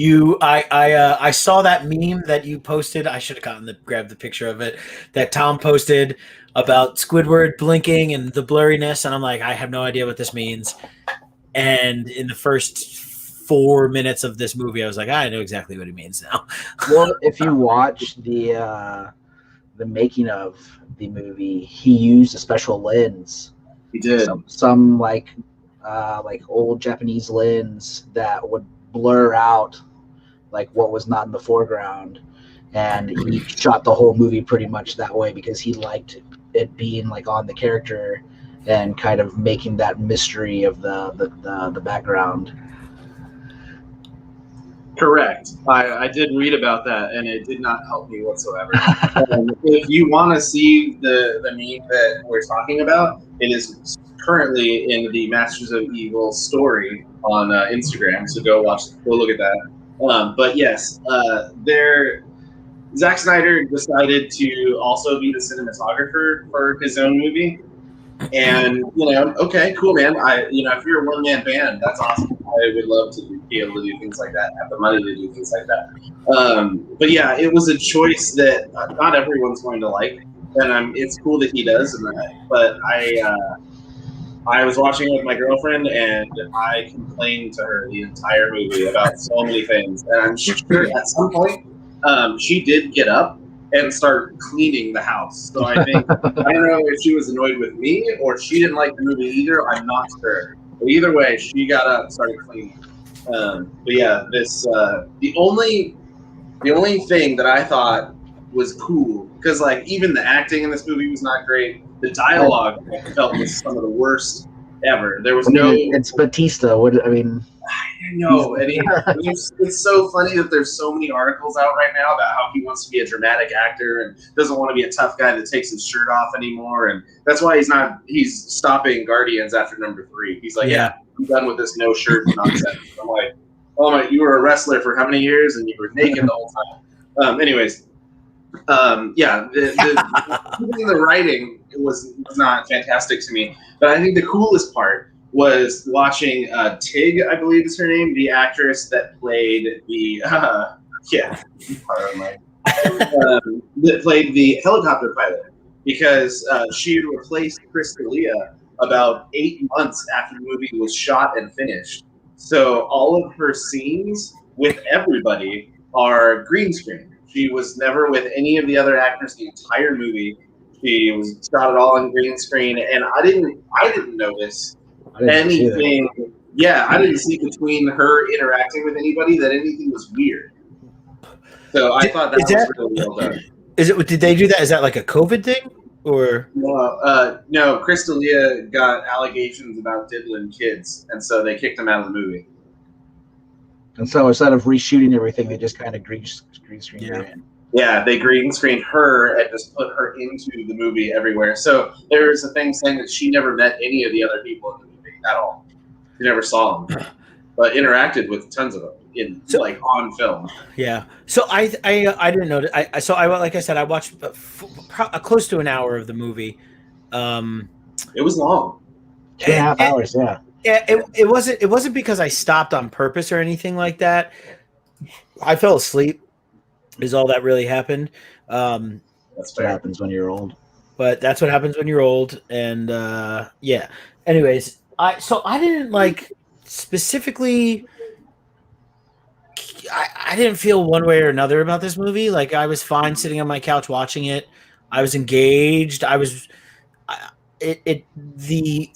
[SPEAKER 1] I saw that meme that you posted. I should have grabbed the picture of it that Tom posted about Squidward blinking and the blurriness, and I'm like, I have no idea what this means. And in the first 4 minutes of this movie, I was like, I know exactly what it means now.
[SPEAKER 3] Well, if you watch the making of the movie, he used a special lens.
[SPEAKER 2] He did
[SPEAKER 3] some like old Japanese lens that would blur out like what was not in the foreground, and he shot the whole movie pretty much that way because he liked it being like on the character and kind of making that mystery of the background.
[SPEAKER 2] Correct. I did read about that, and it did not help me whatsoever. If you want to see the meme that we're talking about, it is currently in the Masters of Evil story on Instagram, so go look at that. But yes, Zack Snyder decided to also be the cinematographer for his own movie. And okay, cool, man. If you're a one-man band, that's awesome. I would love to be able to do things like that, have the money to do things like that. But yeah, it was a choice that not everyone's going to like, and it's cool that he does. But I was watching it with my girlfriend, and I complained to her the entire movie about so many things. And I'm sure at some point, she did get up and start cleaning the house. So I think, I don't know if she was annoyed with me or she didn't like the movie either. I'm not sure. But either way, she got up and started cleaning. But yeah, the only thing that I thought was cool, because like even the acting in this movie was not great. The dialogue I felt was some of the worst ever. There was
[SPEAKER 3] It's Batista.
[SPEAKER 2] I know, and it's so funny that there's so many articles out right now about how he wants to be a dramatic actor and doesn't want to be a tough guy that takes his shirt off anymore, and that's why he's stopping Guardians after number 3. He's like, yeah, I'm done with this no shirt nonsense. I'm like, oh my, you were a wrestler for how many years and you were naked the whole time. Anyways, yeah, even the writing was not fantastic to me, but I think the coolest part was watching Tig, I believe is her name, the actress that played that played the helicopter pilot, because she had replaced Chris D'Elia about 8 months after the movie was shot and finished. So all of her scenes with everybody are green screen. She was never with any of the other actors the entire movie. She was shot it all on green screen, and I didn't notice anything. Yeah, I didn't see between her interacting with anybody that anything was weird. So I thought that was really well done.
[SPEAKER 1] Did they do that? Is that like a COVID thing, or
[SPEAKER 2] no? Chris D'Elia got allegations about diddling kids, and so they kicked him out of the movie.
[SPEAKER 3] And so instead of reshooting everything, they just kind of green screened her in.
[SPEAKER 2] Yeah, they green screened her and just put her into the movie everywhere. So there was a thing saying that she never met any of the other people in the movie at all. She never saw them, but interacted with tons of them on film.
[SPEAKER 1] Yeah. So I didn't know that. Like I said, I watched close to an hour of the movie.
[SPEAKER 2] It was long.
[SPEAKER 3] 2.5 hours. Yeah.
[SPEAKER 1] Yeah. It wasn't because I stopped on purpose or anything like that. I fell asleep. Is all that really happened.
[SPEAKER 3] That's what happens when you're old.
[SPEAKER 1] But that's what happens when you're old. And yeah. Anyways, I didn't like specifically. I didn't feel one way or another about this movie. Like I was fine sitting on my couch watching it. I was engaged. The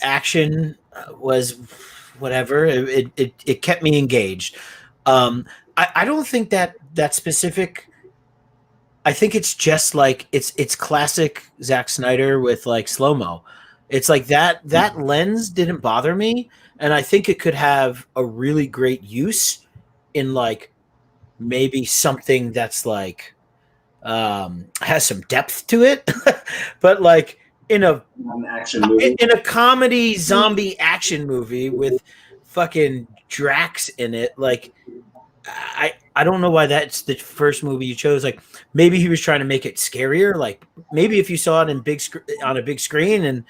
[SPEAKER 1] action was whatever. It kept me engaged. I don't think that specific. I think it's just like it's classic Zack Snyder with like slow mo. It's like that lens didn't bother me, and I think it could have a really great use in like maybe something that's like has some depth to it, but like in a
[SPEAKER 2] An action movie.
[SPEAKER 1] in a comedy zombie action movie with fucking Drax in it, like I don't know why that's the first movie you chose. Like maybe he was trying to make it scarier. Like maybe if you saw it in on a big screen and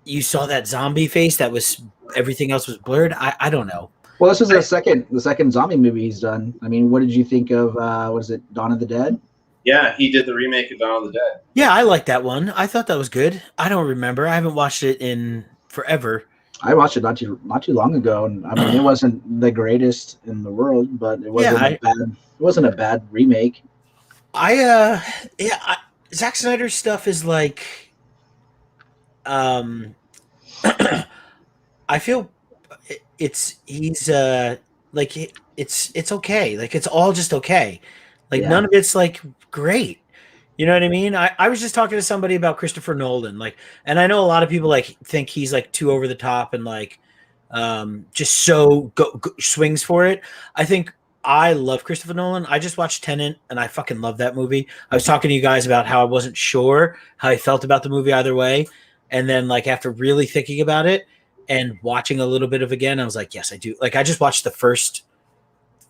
[SPEAKER 1] you saw that zombie face that was everything else was blurred. I don't know.
[SPEAKER 3] Well, this is the second zombie movie he's done. I mean, what did you think of what is it, Dawn of the Dead?
[SPEAKER 2] Yeah, he did the remake of Dawn of the Dead.
[SPEAKER 1] Yeah, I like that one. I thought that was good. I don't remember. I haven't watched it in forever.
[SPEAKER 3] I watched it not too long ago, and I mean, it wasn't the greatest in the world, but it wasn't It wasn't a bad remake.
[SPEAKER 1] Zack Snyder's stuff is like, I feel it's okay. Like it's all just okay. Like none of it's like great. You know what I mean? I was just talking to somebody about Christopher Nolan, like, and I know a lot of people like think he's like too over the top and like just so swings for it. I think I love Christopher Nolan. I just watched Tenet and I fucking love that movie. I was talking to you guys about how I wasn't sure how I felt about the movie either way. And then like after really thinking about it and watching a little bit of again, I was like, yes, I do. Like I just watched the first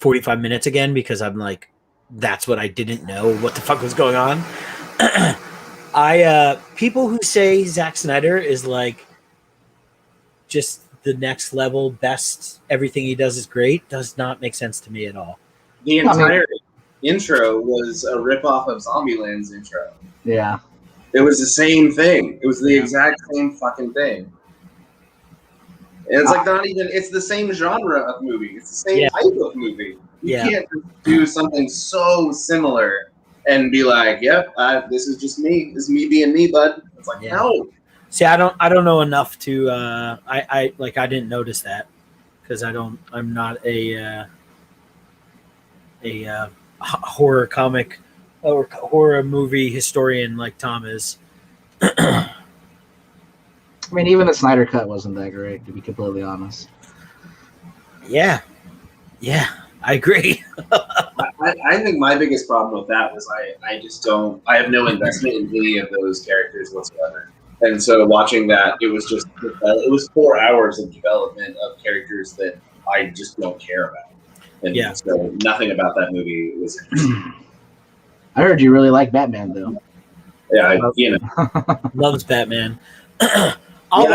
[SPEAKER 1] 45 minutes again because I'm like, that's what I didn't know what the fuck was going on. People who say Zack Snyder is like just the next level best, everything he does is great, does not make sense to me at all.
[SPEAKER 2] The entire intro was a ripoff of Zombieland's intro.
[SPEAKER 3] Yeah.
[SPEAKER 2] It was the same thing. It was the exact same fucking thing. And it's like not even, it's the same genre of movie. It's the same type of movie. You can't do something so similar and be like, "Yep, this is just me. This is me being me, bud." It's like, no.
[SPEAKER 1] See, I don't know enough to. I didn't notice that because I'm not a horror comic or horror movie historian like Tom is.
[SPEAKER 3] I mean, even the Snyder Cut wasn't that great, to be completely honest.
[SPEAKER 1] Yeah. I agree.
[SPEAKER 2] I think my biggest problem with that was I just don't. I have no investment in any of those characters whatsoever. And so watching that, it was 4 hours of development of characters that I just don't care about. And so nothing about that movie was interesting.
[SPEAKER 3] I heard you really like Batman, though.
[SPEAKER 2] Yeah,
[SPEAKER 1] loves Batman. I'll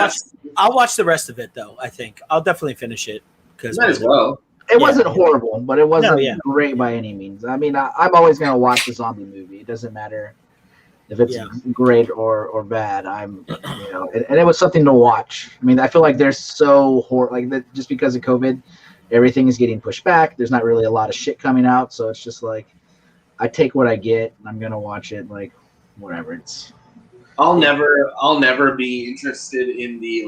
[SPEAKER 1] watch the rest of it though. I think I'll definitely finish it because
[SPEAKER 2] might as well.
[SPEAKER 3] It wasn't horrible, but it wasn't great by any means. I mean, I'm always gonna watch a zombie movie. It doesn't matter if it's great or bad. And it was something to watch. I mean, I feel like there's just because of COVID, everything is getting pushed back. There's not really a lot of shit coming out, so it's just like I take what I get. And I'm gonna watch it, like whatever.
[SPEAKER 2] I'll never be interested in the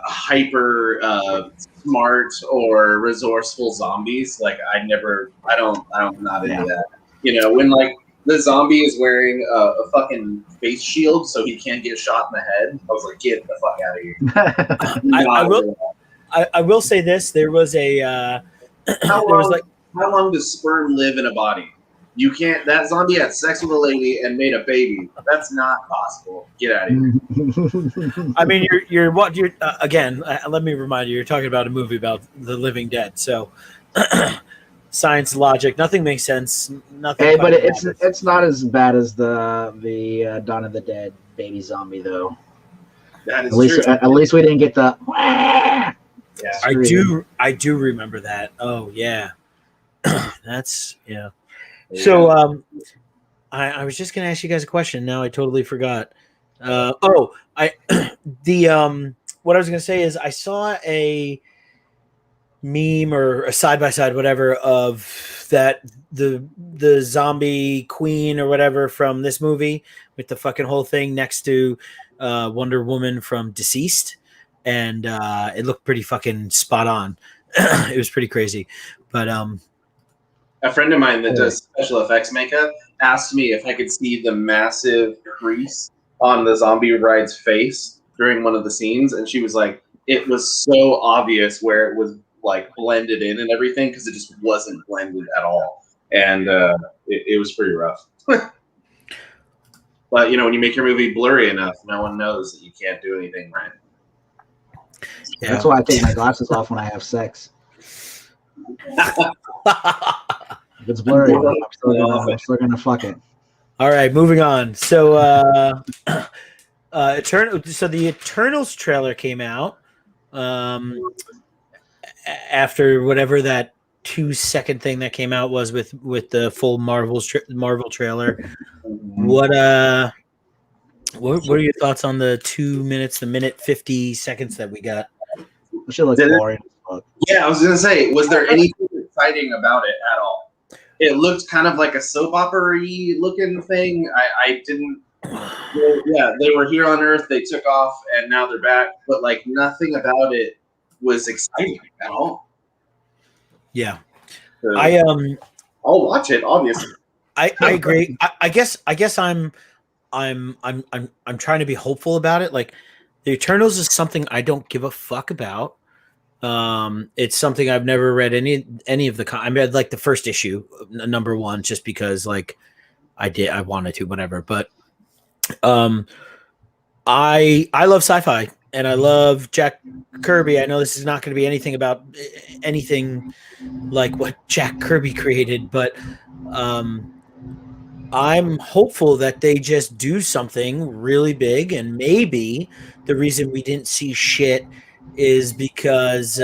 [SPEAKER 2] hyper smart or resourceful zombies. Like I'm not into that. You know, when like the zombie is wearing a fucking face shield so he can't get shot in the head, I was like, get the fuck out of here.
[SPEAKER 1] I will say this: there was a
[SPEAKER 2] how long does sperm live in a body? You can't. That zombie had sex with a lady and made a baby. That's not possible. Get out of here.
[SPEAKER 1] I mean, you're again. Let me remind you, you're talking about a movie about the living dead. So, science, logic, nothing makes sense. Nothing.
[SPEAKER 3] Hey, but it's not as bad as the Dawn of the Dead baby zombie, though.
[SPEAKER 2] That is
[SPEAKER 3] true. At least we didn't get the.
[SPEAKER 1] Yeah, I do remember that. Oh yeah, that's yeah. So I was just gonna ask you guys a question. Now I totally forgot. What I was gonna say is I saw a meme or a side by side whatever of that the zombie queen or whatever from this movie with the fucking whole thing next to Wonder Woman from Deceased, and it looked pretty fucking spot on. It was pretty crazy, but
[SPEAKER 2] a friend of mine that does special effects makeup asked me if I could see the massive crease on the zombie bride's face during one of the scenes, and she was like, it was so obvious where it was like blended in and everything, because it just wasn't blended at all, and it was pretty rough. But when you make your movie blurry enough, no one knows that you can't do anything right.
[SPEAKER 1] Yeah.
[SPEAKER 3] That's why I take my glasses off when I have sex. If it's blurry, I'm still gonna fuck it.
[SPEAKER 1] All right, moving on. So, the Eternals trailer came out after whatever that 2-second thing that came out was with the full Marvel trailer. What are your thoughts on the 2 minutes, the minute 50 seconds that we got?
[SPEAKER 3] It should look boring.
[SPEAKER 2] Yeah, I was gonna say, was there anything exciting about it at all? It looked kind of like a soap opera-y looking thing. I didn't. Yeah, they were here on Earth. They took off, and now they're back. But like nothing about it was exciting at all.
[SPEAKER 1] Yeah,
[SPEAKER 2] So,
[SPEAKER 1] I'll
[SPEAKER 2] watch it. Obviously,
[SPEAKER 1] I agree. I guess I'm trying to be hopeful about it. Like the Eternals is something I don't give a fuck about. It's something I've never read any of the. I read like the first issue, number 1, just because like I wanted to, whatever. But I love sci-fi and I love Jack Kirby. I know this is not going to be anything about anything like what Jack Kirby created, but I'm hopeful that they just do something really big, and maybe the reason we didn't see shit is because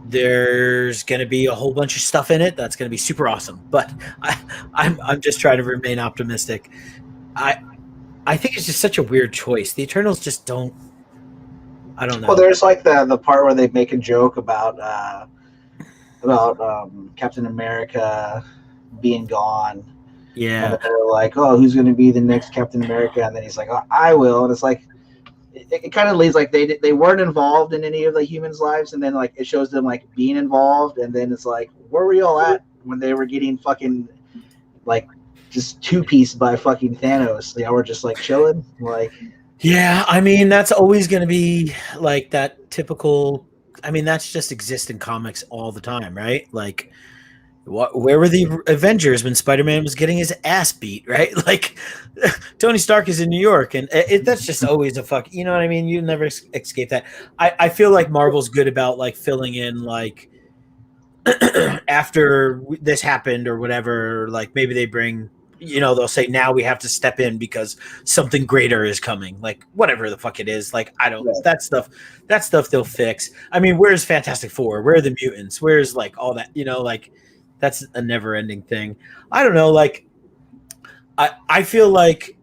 [SPEAKER 1] there's going to be a whole bunch of stuff in it that's going to be super awesome. But I'm just trying to remain optimistic. I think it's just such a weird choice. The Eternals just don't. I don't know.
[SPEAKER 3] Well, there's like the part where they make a joke about Captain America being gone.
[SPEAKER 1] Yeah.
[SPEAKER 3] And they're like, "Oh, who's going to be the next Captain America?" And then he's like, "Oh, I will." And it's like, it kind of leads like they weren't involved in any of the humans' lives, and then like it shows them like being involved, and then it's like, where were y'all at when they were getting fucking like just two-pieced by fucking Thanos? They were just like chilling, like.
[SPEAKER 1] Yeah, I mean that's always going to be like that typical. I mean that's just exists in comics all the time, right? Like, where were the Avengers when Spider-Man was getting his ass beat, right? Like, Tony Stark is in New York, and that's just always a fuck. You know what I mean? You never escape that. I feel like Marvel's good about like filling in like after this happened or whatever. Like maybe they bring. They'll say now we have to step in because something greater is coming. Like whatever the fuck it is. Like I don't that stuff they'll fix. I mean, where's Fantastic Four? Where are the mutants? Where's like all that? Like that's a never ending thing. I don't know. Like I feel like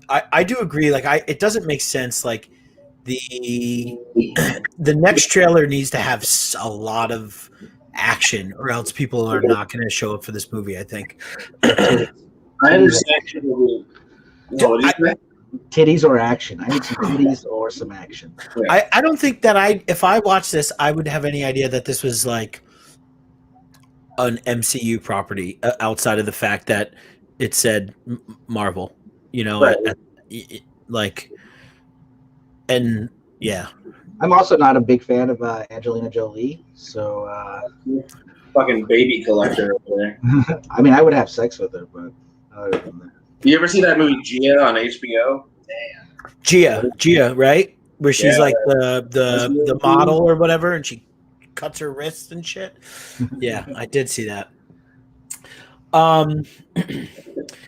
[SPEAKER 1] I do agree. Like it doesn't make sense. Like the next trailer needs to have a lot of action or else people are not going to show up for this movie, I think.
[SPEAKER 2] I understand.
[SPEAKER 3] Titties or action. I need some titties or some action.
[SPEAKER 1] I don't think that if I watched this, I would have any idea that this was like an MCU property outside of the fact that it said Marvel,
[SPEAKER 2] right.
[SPEAKER 1] Like, and yeah.
[SPEAKER 3] I'm also not a big fan of Angelina Jolie, so
[SPEAKER 2] fucking baby collector over there.
[SPEAKER 3] I mean, I would have sex with her, but other than that.
[SPEAKER 2] You ever see that movie Gia on HBO?
[SPEAKER 1] Damn. Gia, right? Where she's like the model or whatever, and she cuts her wrists and shit. Yeah, I did see that.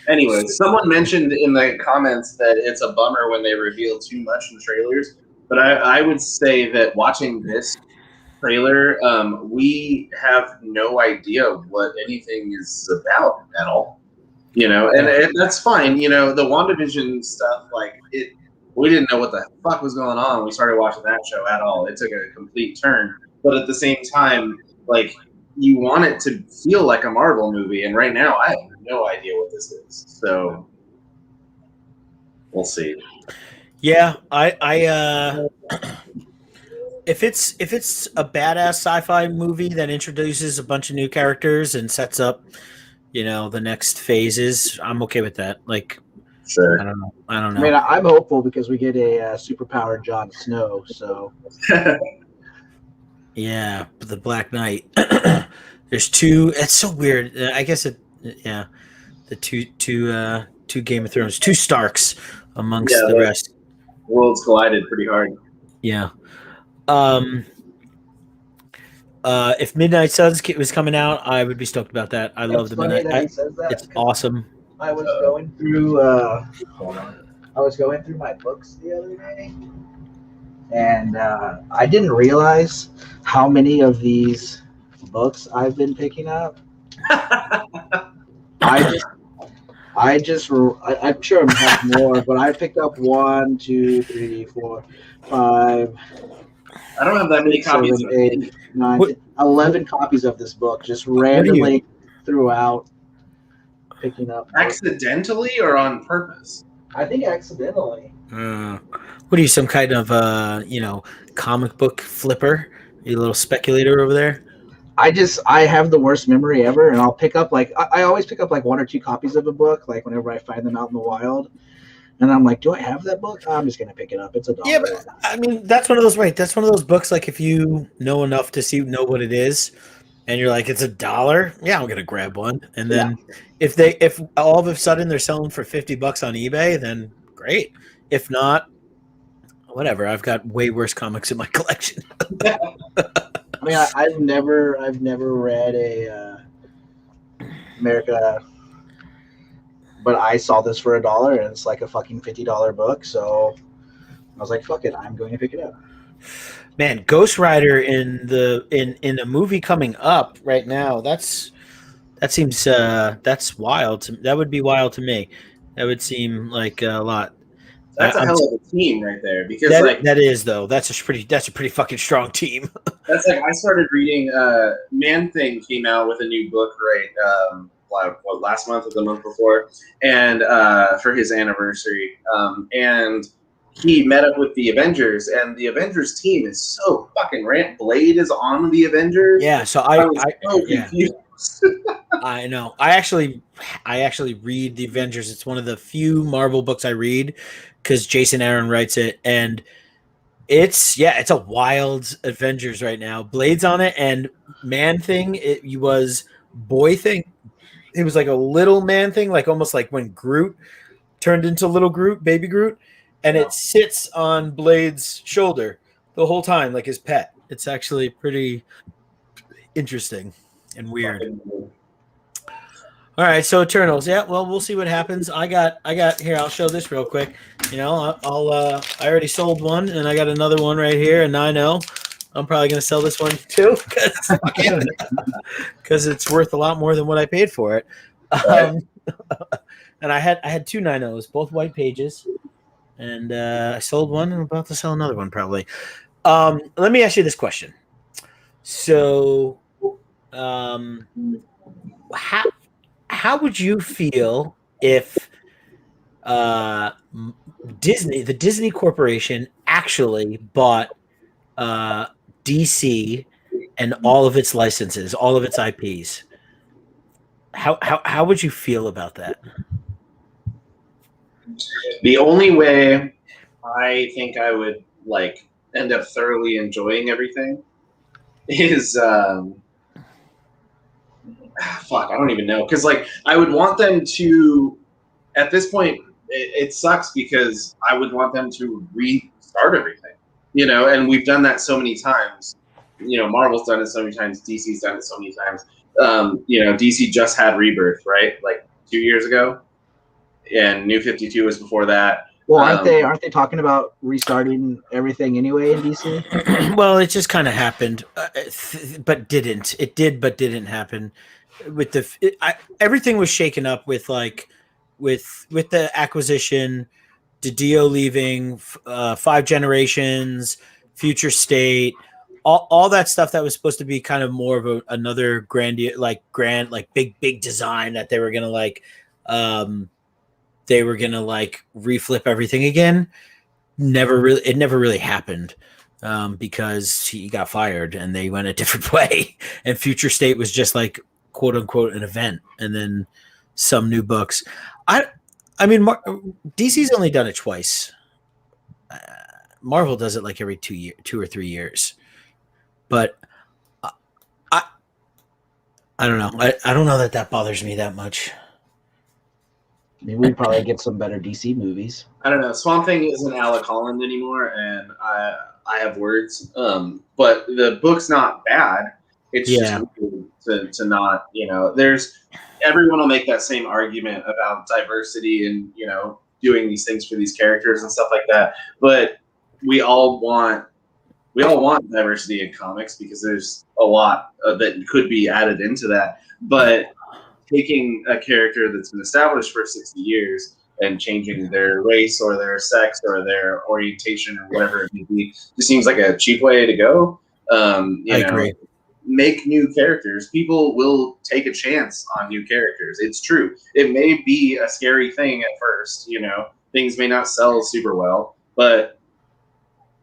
[SPEAKER 2] Anyway, someone mentioned in the comments that it's a bummer when they reveal too much in trailers. But I would say that watching this trailer, we have no idea what anything is about at all. And that's fine. The WandaVision stuff, like we didn't know what the fuck was going on when we started watching that show at all. It took a complete turn. But at the same time, like you want it to feel like a Marvel movie, and right now I have no idea what this is. So we'll see.
[SPEAKER 1] Yeah, I if it's a badass sci-fi movie that introduces a bunch of new characters and sets up, the next phases, I'm okay with that. Like,
[SPEAKER 2] sure.
[SPEAKER 1] I don't know.
[SPEAKER 3] I mean, I'm hopeful because we get a superpowered Jon Snow. So,
[SPEAKER 1] Yeah, the Black Knight. There's two. It's so weird. I guess it. Yeah, the two Game of Thrones, two Starks
[SPEAKER 2] Yeah,
[SPEAKER 1] amongst the
[SPEAKER 2] the
[SPEAKER 1] rest.
[SPEAKER 2] worlds collided pretty hard.
[SPEAKER 1] Yeah. Um. If Midnight Suns was coming out, I would be stoked about that. I love
[SPEAKER 3] It's
[SPEAKER 1] the
[SPEAKER 3] funny
[SPEAKER 1] Midnight.
[SPEAKER 3] that he says that
[SPEAKER 1] It's
[SPEAKER 3] because
[SPEAKER 1] awesome.
[SPEAKER 3] I was going through. Hold on. I was going through my books the other day, and I didn't realize how many of these books I've been picking up. I just, I'm sure I have more, but I picked up 1, 2, 3, 4, 5,
[SPEAKER 2] I don't have that many
[SPEAKER 3] 6,
[SPEAKER 2] copies
[SPEAKER 3] 7,
[SPEAKER 2] of
[SPEAKER 3] 8, 9,
[SPEAKER 1] What
[SPEAKER 3] 11 copies of this book just
[SPEAKER 1] What are you?
[SPEAKER 3] randomly throughout picking up.
[SPEAKER 2] accidentally or on purpose.
[SPEAKER 3] I think accidentally.
[SPEAKER 1] What are you? Some kind of comic book flipper? Are you a little speculator over there?
[SPEAKER 3] I have the worst memory ever, and I'll pick up I always pick up like 1 or 2 copies of a book, like whenever I find them out in the wild. And I'm like, do I have that book? I'm just gonna pick it up. It's
[SPEAKER 1] Yeah,
[SPEAKER 3] $1.
[SPEAKER 1] but I mean, that's one of those. Right, that's one of those books. Like, if you know enough to know what it is, and you're like, it's $1. Yeah, I'm gonna grab one. And
[SPEAKER 3] Yeah.
[SPEAKER 1] then if all of a sudden they're selling for $50 on eBay, then great. If not, whatever. I've got way worse comics in my collection.
[SPEAKER 3] I mean, I've never read a America, but I saw this for $1, and it's like a fucking $50 book. So I was like, fuck it, I'm going to pick it up.
[SPEAKER 1] Man, Ghost Rider in a movie coming up right now. That seems that's wild. That would be wild to me. That would seem like a lot.
[SPEAKER 2] That's a
[SPEAKER 1] I'm
[SPEAKER 2] hell of a team right there. Because
[SPEAKER 1] that is though. That's a pretty fucking strong team.
[SPEAKER 2] that's like I started reading. Man Thing came out with a new book last month or the month before, and for his anniversary, and he met up with the Avengers, and the Avengers team is so fucking rant. Blade is on the Avengers.
[SPEAKER 1] Yeah, so
[SPEAKER 2] I was so
[SPEAKER 1] yeah,
[SPEAKER 2] confused.
[SPEAKER 1] I know. I actually read the Avengers. It's one of the few Marvel books I read because Jason Aaron writes it, and it's a wild Avengers right now. Blade's on it, and Man Thing. It was Boy Thing. It was like a little Man Thing, like almost like when Groot turned into little Groot, baby Groot, and it sits on Blade's shoulder the whole time, like his pet. It's actually pretty interesting and weird. All right, so Eternals. Yeah, well, we'll see what happens. I got here. I'll show this real quick. You know, I already sold one, and I got another one right here, and I know I'm probably gonna sell this one too because it's worth a lot more than what I paid for it. And I had two 9.0s, both white pages, and I sold one, and I'm about to sell another one probably. Let me ask you this question. So, how would you feel if the Disney Corporation actually bought DC and all of its licenses, all of its IPs? How would you feel about that?
[SPEAKER 2] The only way I think I would like end up thoroughly enjoying everything is fuck, I don't even know, because like I would want them to. At this point, it sucks because I would want them to restart everything, and we've done that so many times. Marvel's done it so many times. DC's done it so many times. DC just had Rebirth, right? Like 2 years ago, and New 52 was before that.
[SPEAKER 3] Well, aren't they talking about restarting everything anyway in DC?
[SPEAKER 1] Well, it just kind of happened, but didn't. It did, but didn't happen. With everything was shaken up with with the acquisition, DiDio leaving, 5 Generations, Future State, all that stuff that was supposed to be kind of more of another grand big design that they were gonna reflip everything again. It never really happened because he got fired and they went a different way. And Future State was just like quote unquote an event, and then some new books. I mean, DC's only done it twice. Marvel does it like every 2 or 3 years. But I don't know. I don't know that bothers me that much.
[SPEAKER 3] Maybe we probably get some better DC movies.
[SPEAKER 2] I don't know. Swamp Thing isn't Alec Holland anymore, and I have words. But the book's not bad. It's just
[SPEAKER 1] Yeah.
[SPEAKER 2] weird to not, there's everyone will make that same argument about diversity and doing these things for these characters and stuff like that. But we all want diversity in comics because there's a lot that could be added into that. But taking a character that's been established for 60 years and changing their race or their sex or their orientation or whatever it may be just seems like a cheap way to go.
[SPEAKER 1] I agree.
[SPEAKER 2] Make new characters. People will take a chance on new characters. It's true. It may be a scary thing at first, things may not sell super well, but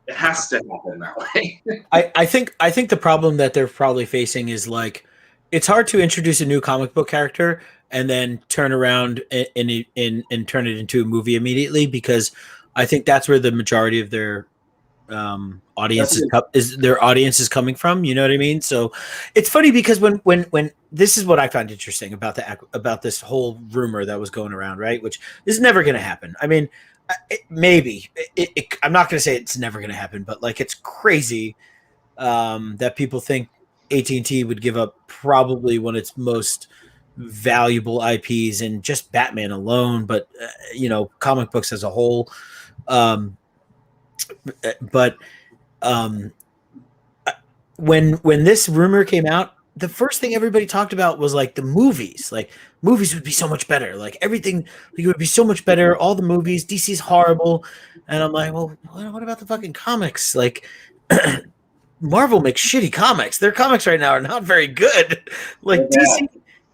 [SPEAKER 2] it has to happen that way.
[SPEAKER 1] I think the problem that they're probably facing is like it's hard to introduce a new comic book character and then turn around and turn it into a movie immediately, because I think that's where the majority of their audience is coming from. You know what I mean? So it's funny because when this is what I find interesting about this whole rumor that was going around, right? Which is never going to happen. I mean, maybe I'm not going to say it's never going to happen, but like it's crazy that people think AT&T would give up probably one of its most valuable IPs in just Batman alone, but comic books as a whole. But when this rumor came out, the first thing everybody talked about was like the movies. Like movies would be so much better. Like everything would be so much better. All the movies, DC's horrible, and I'm like, well, what about the fucking comics? Like Marvel makes shitty comics. Their comics right now are not very good. Like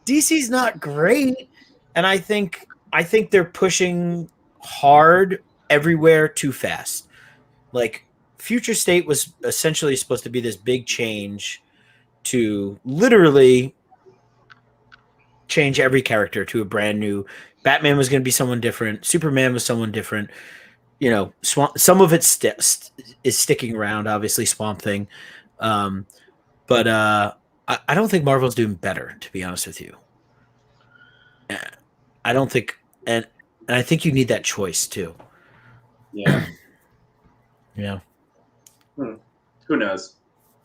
[SPEAKER 1] DC's not great, and I think they're pushing hard everywhere too fast. Like Future State was essentially supposed to be this big change to literally change every character to a brand new. Batman was going to be someone different. Superman was someone different. Some of it is sticking around, obviously Swamp Thing. But I don't think Marvel's doing better, to be honest with you. I don't think, and I think you need that choice too.
[SPEAKER 2] Yeah.
[SPEAKER 1] Yeah.
[SPEAKER 2] Who knows?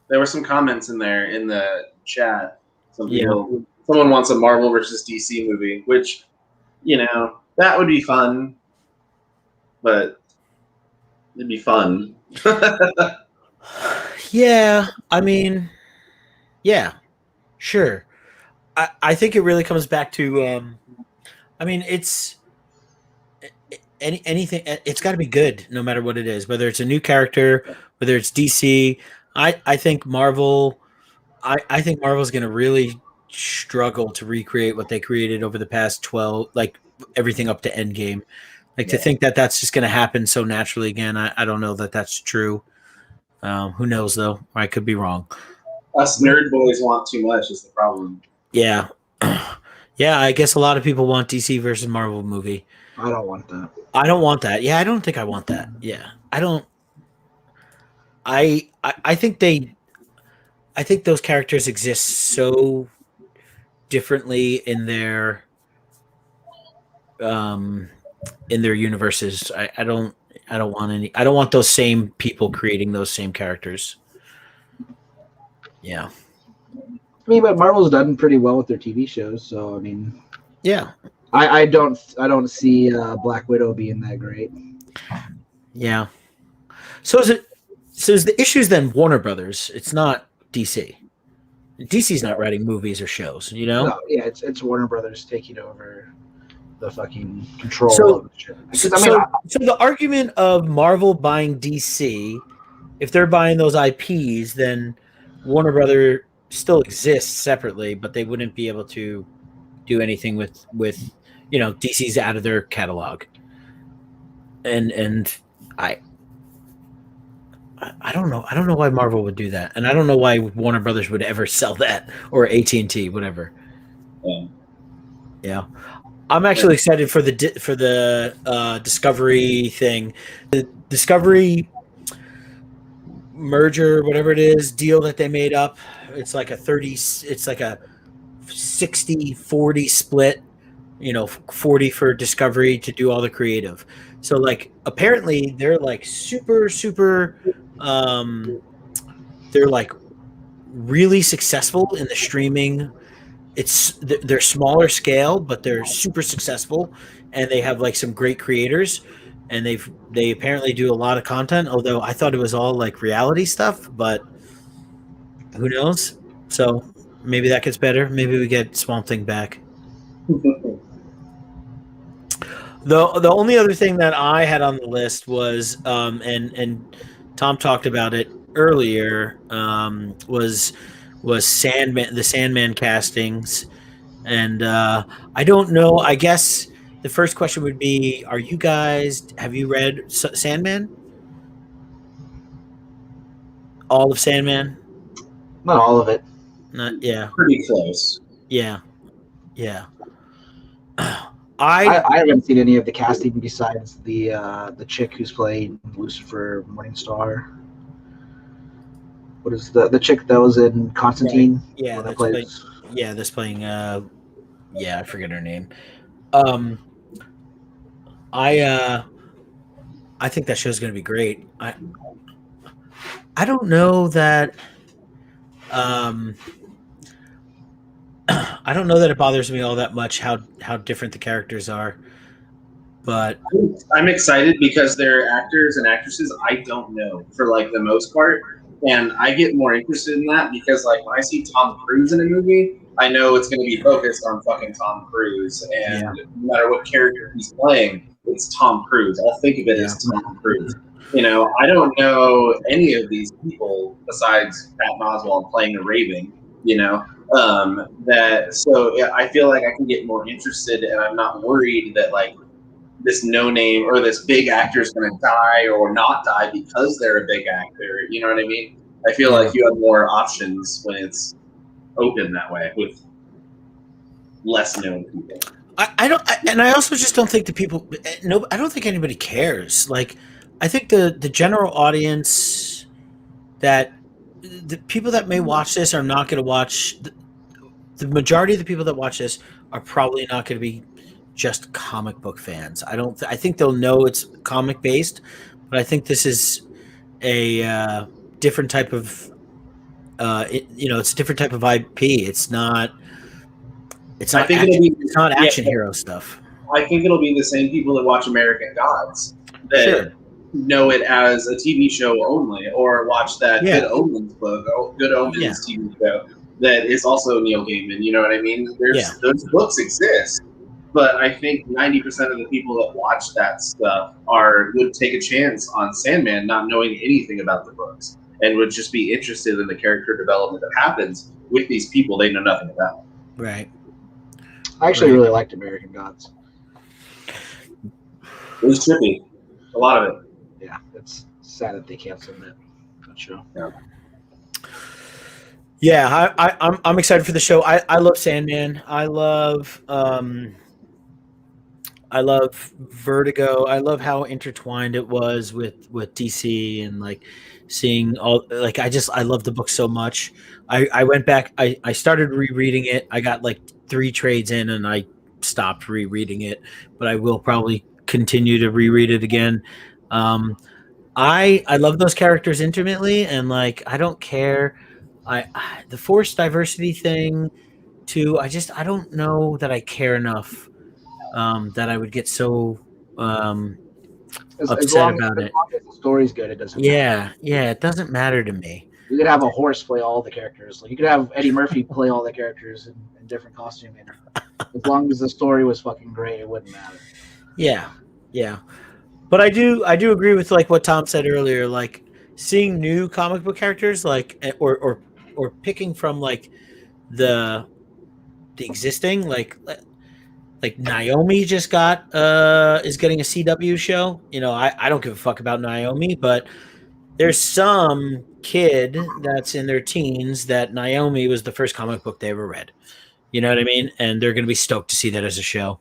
[SPEAKER 2] There were some comments in there in the chat. Someone wants a Marvel versus DC movie, which, that would be fun. But it'd be fun.
[SPEAKER 1] Yeah, I mean, yeah, sure. I think it really comes back to, it's anything. It's got to be good, no matter what it is. Whether it's a new character, whether it's DC. I think Marvel. I think Marvel's going to really struggle to recreate what they created over the past 12, like everything up to Endgame. Like to think that that's just going to happen so naturally again. I don't know that that's true. Who knows though? I could be wrong.
[SPEAKER 2] Us nerd boys want too much is the problem.
[SPEAKER 1] Yeah. Yeah, I guess a lot of people want DC versus Marvel movie.
[SPEAKER 3] I don't want that.
[SPEAKER 1] I don't want that. Yeah, I don't think I want that. Yeah. I don't. I think those characters exist so differently in their universes. I don't want any. I don't want those same people creating those same characters. Yeah.
[SPEAKER 3] I mean, but Marvel's done pretty well with their TV shows, so I mean,
[SPEAKER 1] yeah.
[SPEAKER 3] I don't see Black Widow being that great.
[SPEAKER 1] Yeah. So is the issues then Warner Brothers? It's not DC. DC's not writing movies or shows,
[SPEAKER 3] No, yeah, it's Warner Brothers taking over the fucking control.
[SPEAKER 1] So the argument of Marvel buying DC, if they're buying those IPs, then Warner Brothers still exists separately, but they wouldn't be able to do anything with DC's out of their catalog. And I don't know. I don't know why Marvel would do that, and I don't know why Warner Brothers would ever sell that, or AT&T, whatever. Yeah. I'm actually excited for the Discovery thing, the Discovery merger, whatever it is, deal that they made up. It's like a 60-40 split, 40 for Discovery to do all the creative. So like apparently they're like super they're like really successful in the streaming. They're smaller scale, but they're super successful, and they have like some great creators, and they apparently do a lot of content. Although I thought it was all like reality stuff, but who knows? So maybe that gets better. Maybe we get Swamp Thing back. The only other thing that I had on the list was and Tom talked about it earlier, was Sandman, the Sandman castings. And I don't know. I guess the first question would be: have you read Sandman? All of Sandman?
[SPEAKER 3] Not all of it.
[SPEAKER 1] Not, yeah,
[SPEAKER 2] Pretty close.
[SPEAKER 1] yeah, yeah.
[SPEAKER 3] I haven't seen any of the casting besides the chick who's playing Lucifer Morningstar. What is the chick that was in Constantine?
[SPEAKER 1] Right. Yeah,
[SPEAKER 3] that
[SPEAKER 1] plays. That's playing. Yeah, I forget her name. I think that show's going to be great. I don't know that. I don't know that it bothers me all that much how different the characters are, but
[SPEAKER 2] I'm excited because they're actors and actresses I don't know for like the most part, and I get more interested in that because like when I see Tom Cruise in a movie, I know it's going to be focused on fucking Tom Cruise, and no matter what character he's playing, it's Tom Cruise. I'll think of it as Tom Cruise. I don't know any of these people besides Patton Oswalt playing a Raven. I feel like I can get more interested, and I'm not worried that like this no name or this big actor is going to die or not die because they're a big actor. You know what I mean? I feel like you have more options when it's open that way with less known people.
[SPEAKER 1] And I also just don't think I don't think anybody cares. Like, I think the general audience, that the people that may watch this are not going to watch. The majority of the people that watch this are probably not going to be just comic book fans. I think they'll know it's comic based, but I think this is a different type of. It's a different type of IP. It's not. It's not. It's not action hero stuff.
[SPEAKER 2] I think it'll be the same people that watch American Gods that know it as a TV show only, or watch that Good Omens book, Good Omens TV show that is also Neil Gaiman. You know what I mean? Those books exist, but I think 90% of the people that watch that stuff would take a chance on Sandman, not knowing anything about the books, and would just be interested in the character development that happens with these people they know nothing about.
[SPEAKER 1] Right.
[SPEAKER 3] I actually really liked American Gods.
[SPEAKER 2] It was trippy. A lot of it.
[SPEAKER 3] Yeah, it's sad that they canceled that show.
[SPEAKER 1] Yeah, I'm excited for the show. I love Sandman. I love Vertigo. I love how intertwined it was with DC, and like seeing all, like, I love the book so much. I went back. I started rereading it. I got like 3 trades in, and I stopped rereading it. But I will probably continue to reread it again. I love those characters intimately, and like I don't care. The forced diversity thing too. I don't know that I care enough that I would get so upset about it.
[SPEAKER 3] As long as the story's good, it doesn't matter.
[SPEAKER 1] Yeah, it doesn't matter to me.
[SPEAKER 3] You could have a horse play all the characters. Like you could have Eddie Murphy play all the characters in different costuming. As long as the story was fucking great, it wouldn't matter.
[SPEAKER 1] Yeah. But I do agree with like what Tom said earlier. Like seeing new comic book characters, like or picking from like the existing, like Naomi just is getting a CW show. I don't give a fuck about Naomi, but there's some kid that's in their teens that Naomi was the first comic book they ever read. You know what I mean? And they're going to be stoked to see that as a show.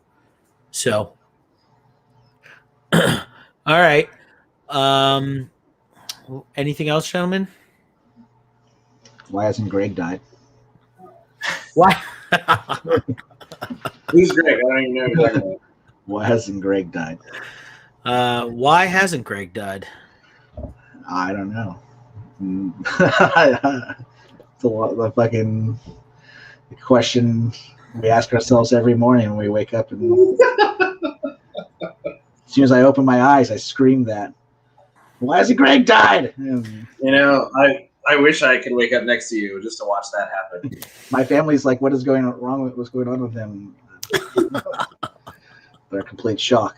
[SPEAKER 1] So, all right. Anything else, gentlemen?
[SPEAKER 3] Why hasn't Greg died?
[SPEAKER 1] Why?
[SPEAKER 2] Who's Greg? I don't even know who you're talking about.
[SPEAKER 3] Why hasn't Greg died?
[SPEAKER 1] Why hasn't Greg died?
[SPEAKER 3] I don't know. It's a lot of fucking question we ask ourselves every morning when we wake up. And as soon as I open my eyes, I scream that. Why hasn't Greg died? And
[SPEAKER 2] You know, I wish I could wake up next to you just to watch that happen.
[SPEAKER 3] my family's like, "What is going wrong? What's going on with him?" They're a complete shock.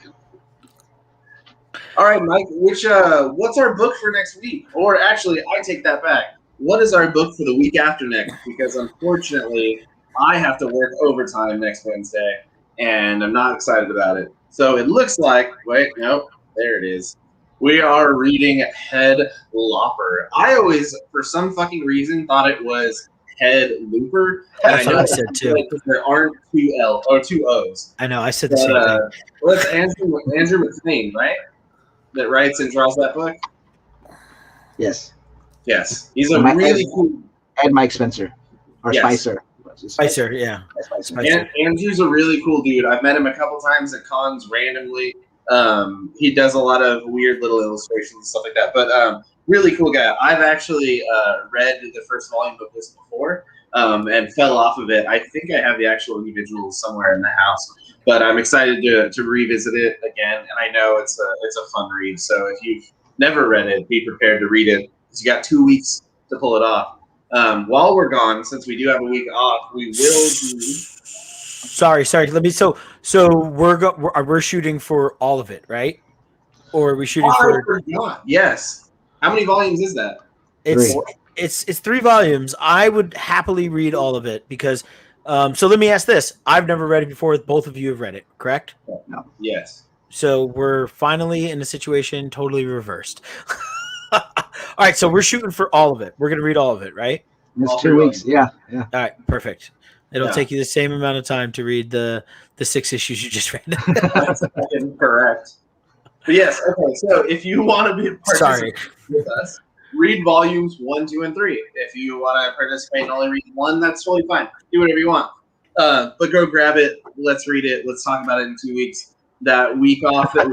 [SPEAKER 2] All right, Mike. What's our book for next week? Or actually, I take that back. What is our book for the week after next? Because unfortunately, I have to work overtime next Wednesday, and I'm not excited about it. So it looks like, nope, there it is. We are reading Head Lopper. I always, for some fucking reason, thought it was Head Looper.
[SPEAKER 1] That's what I said too.
[SPEAKER 2] Because there aren't two O's.
[SPEAKER 1] I know. I said the same thing.
[SPEAKER 2] Well, that's Andrew McLean, right? That writes and draws that book.
[SPEAKER 3] Yes.
[SPEAKER 2] Yes, he's a really cool.
[SPEAKER 3] And Mike Spencer or
[SPEAKER 2] Yes.
[SPEAKER 3] Spicer.
[SPEAKER 1] Spicer, yeah.
[SPEAKER 3] Spicer.
[SPEAKER 2] Andrew's a really cool dude. I've met him a couple times at cons randomly. He does a lot of weird little illustrations and stuff like that. But really cool guy. I've actually read the first volume of this before and fell off of it. I think I have the actual individuals somewhere in the house, but I'm excited to revisit it again. And I know it's a fun read. So if you've never read it, be prepared to read it because you got 2 weeks to pull it off. While we're gone, since we do have a week off, we will do.
[SPEAKER 1] Sorry. Let me. So we're shooting for all of it, right? Or are we shooting for?
[SPEAKER 2] I forgot. Yes. How many volumes is that?
[SPEAKER 1] It's 3 volumes. I would happily read all of it because. So let me ask this: I've never read it before. Both of you have read it, correct?
[SPEAKER 3] No.
[SPEAKER 2] Yes.
[SPEAKER 1] So we're finally in a situation totally reversed. All right, so we're shooting for all of it. We're gonna read all of it, right?
[SPEAKER 3] It's 2 weeks. Yeah.
[SPEAKER 1] All right, perfect. It'll take you the same amount of time to read the 6 issues you just read.
[SPEAKER 2] That's correct. But yes, okay. So if you want to be a participant with us, read volumes 1, 2, and 3. If you want to participate and only read 1, that's totally fine. Do whatever you want. But go grab it. Let's read it. Let's talk about it in 2 weeks. That week off that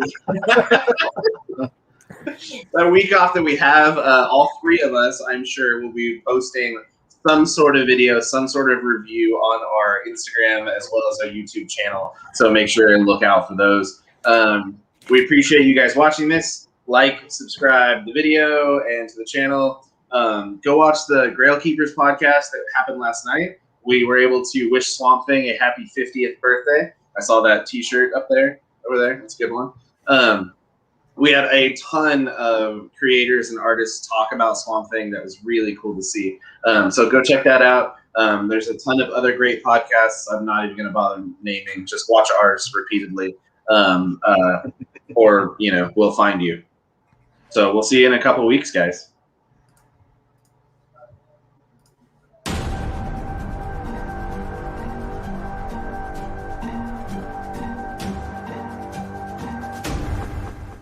[SPEAKER 2] we have, all 3 of us, I'm sure, will be posting some sort of video, some sort of review on our Instagram as well as our YouTube channel. So make sure and look out for those. We appreciate you guys watching this. Like, subscribe the video and to the channel. Go watch the Grail Keepers podcast that happened last night. We were able to wish Swamp Thing a happy 50th birthday. I saw that t-shirt over there. That's a good one. We had a ton of creators and artists talk about Swamp Thing. That was really cool to see. So go check that out. There's a ton of other great podcasts I'm not even going to bother naming. Just watch ours repeatedly. Or, we'll find you. So we'll see you in a couple weeks, guys.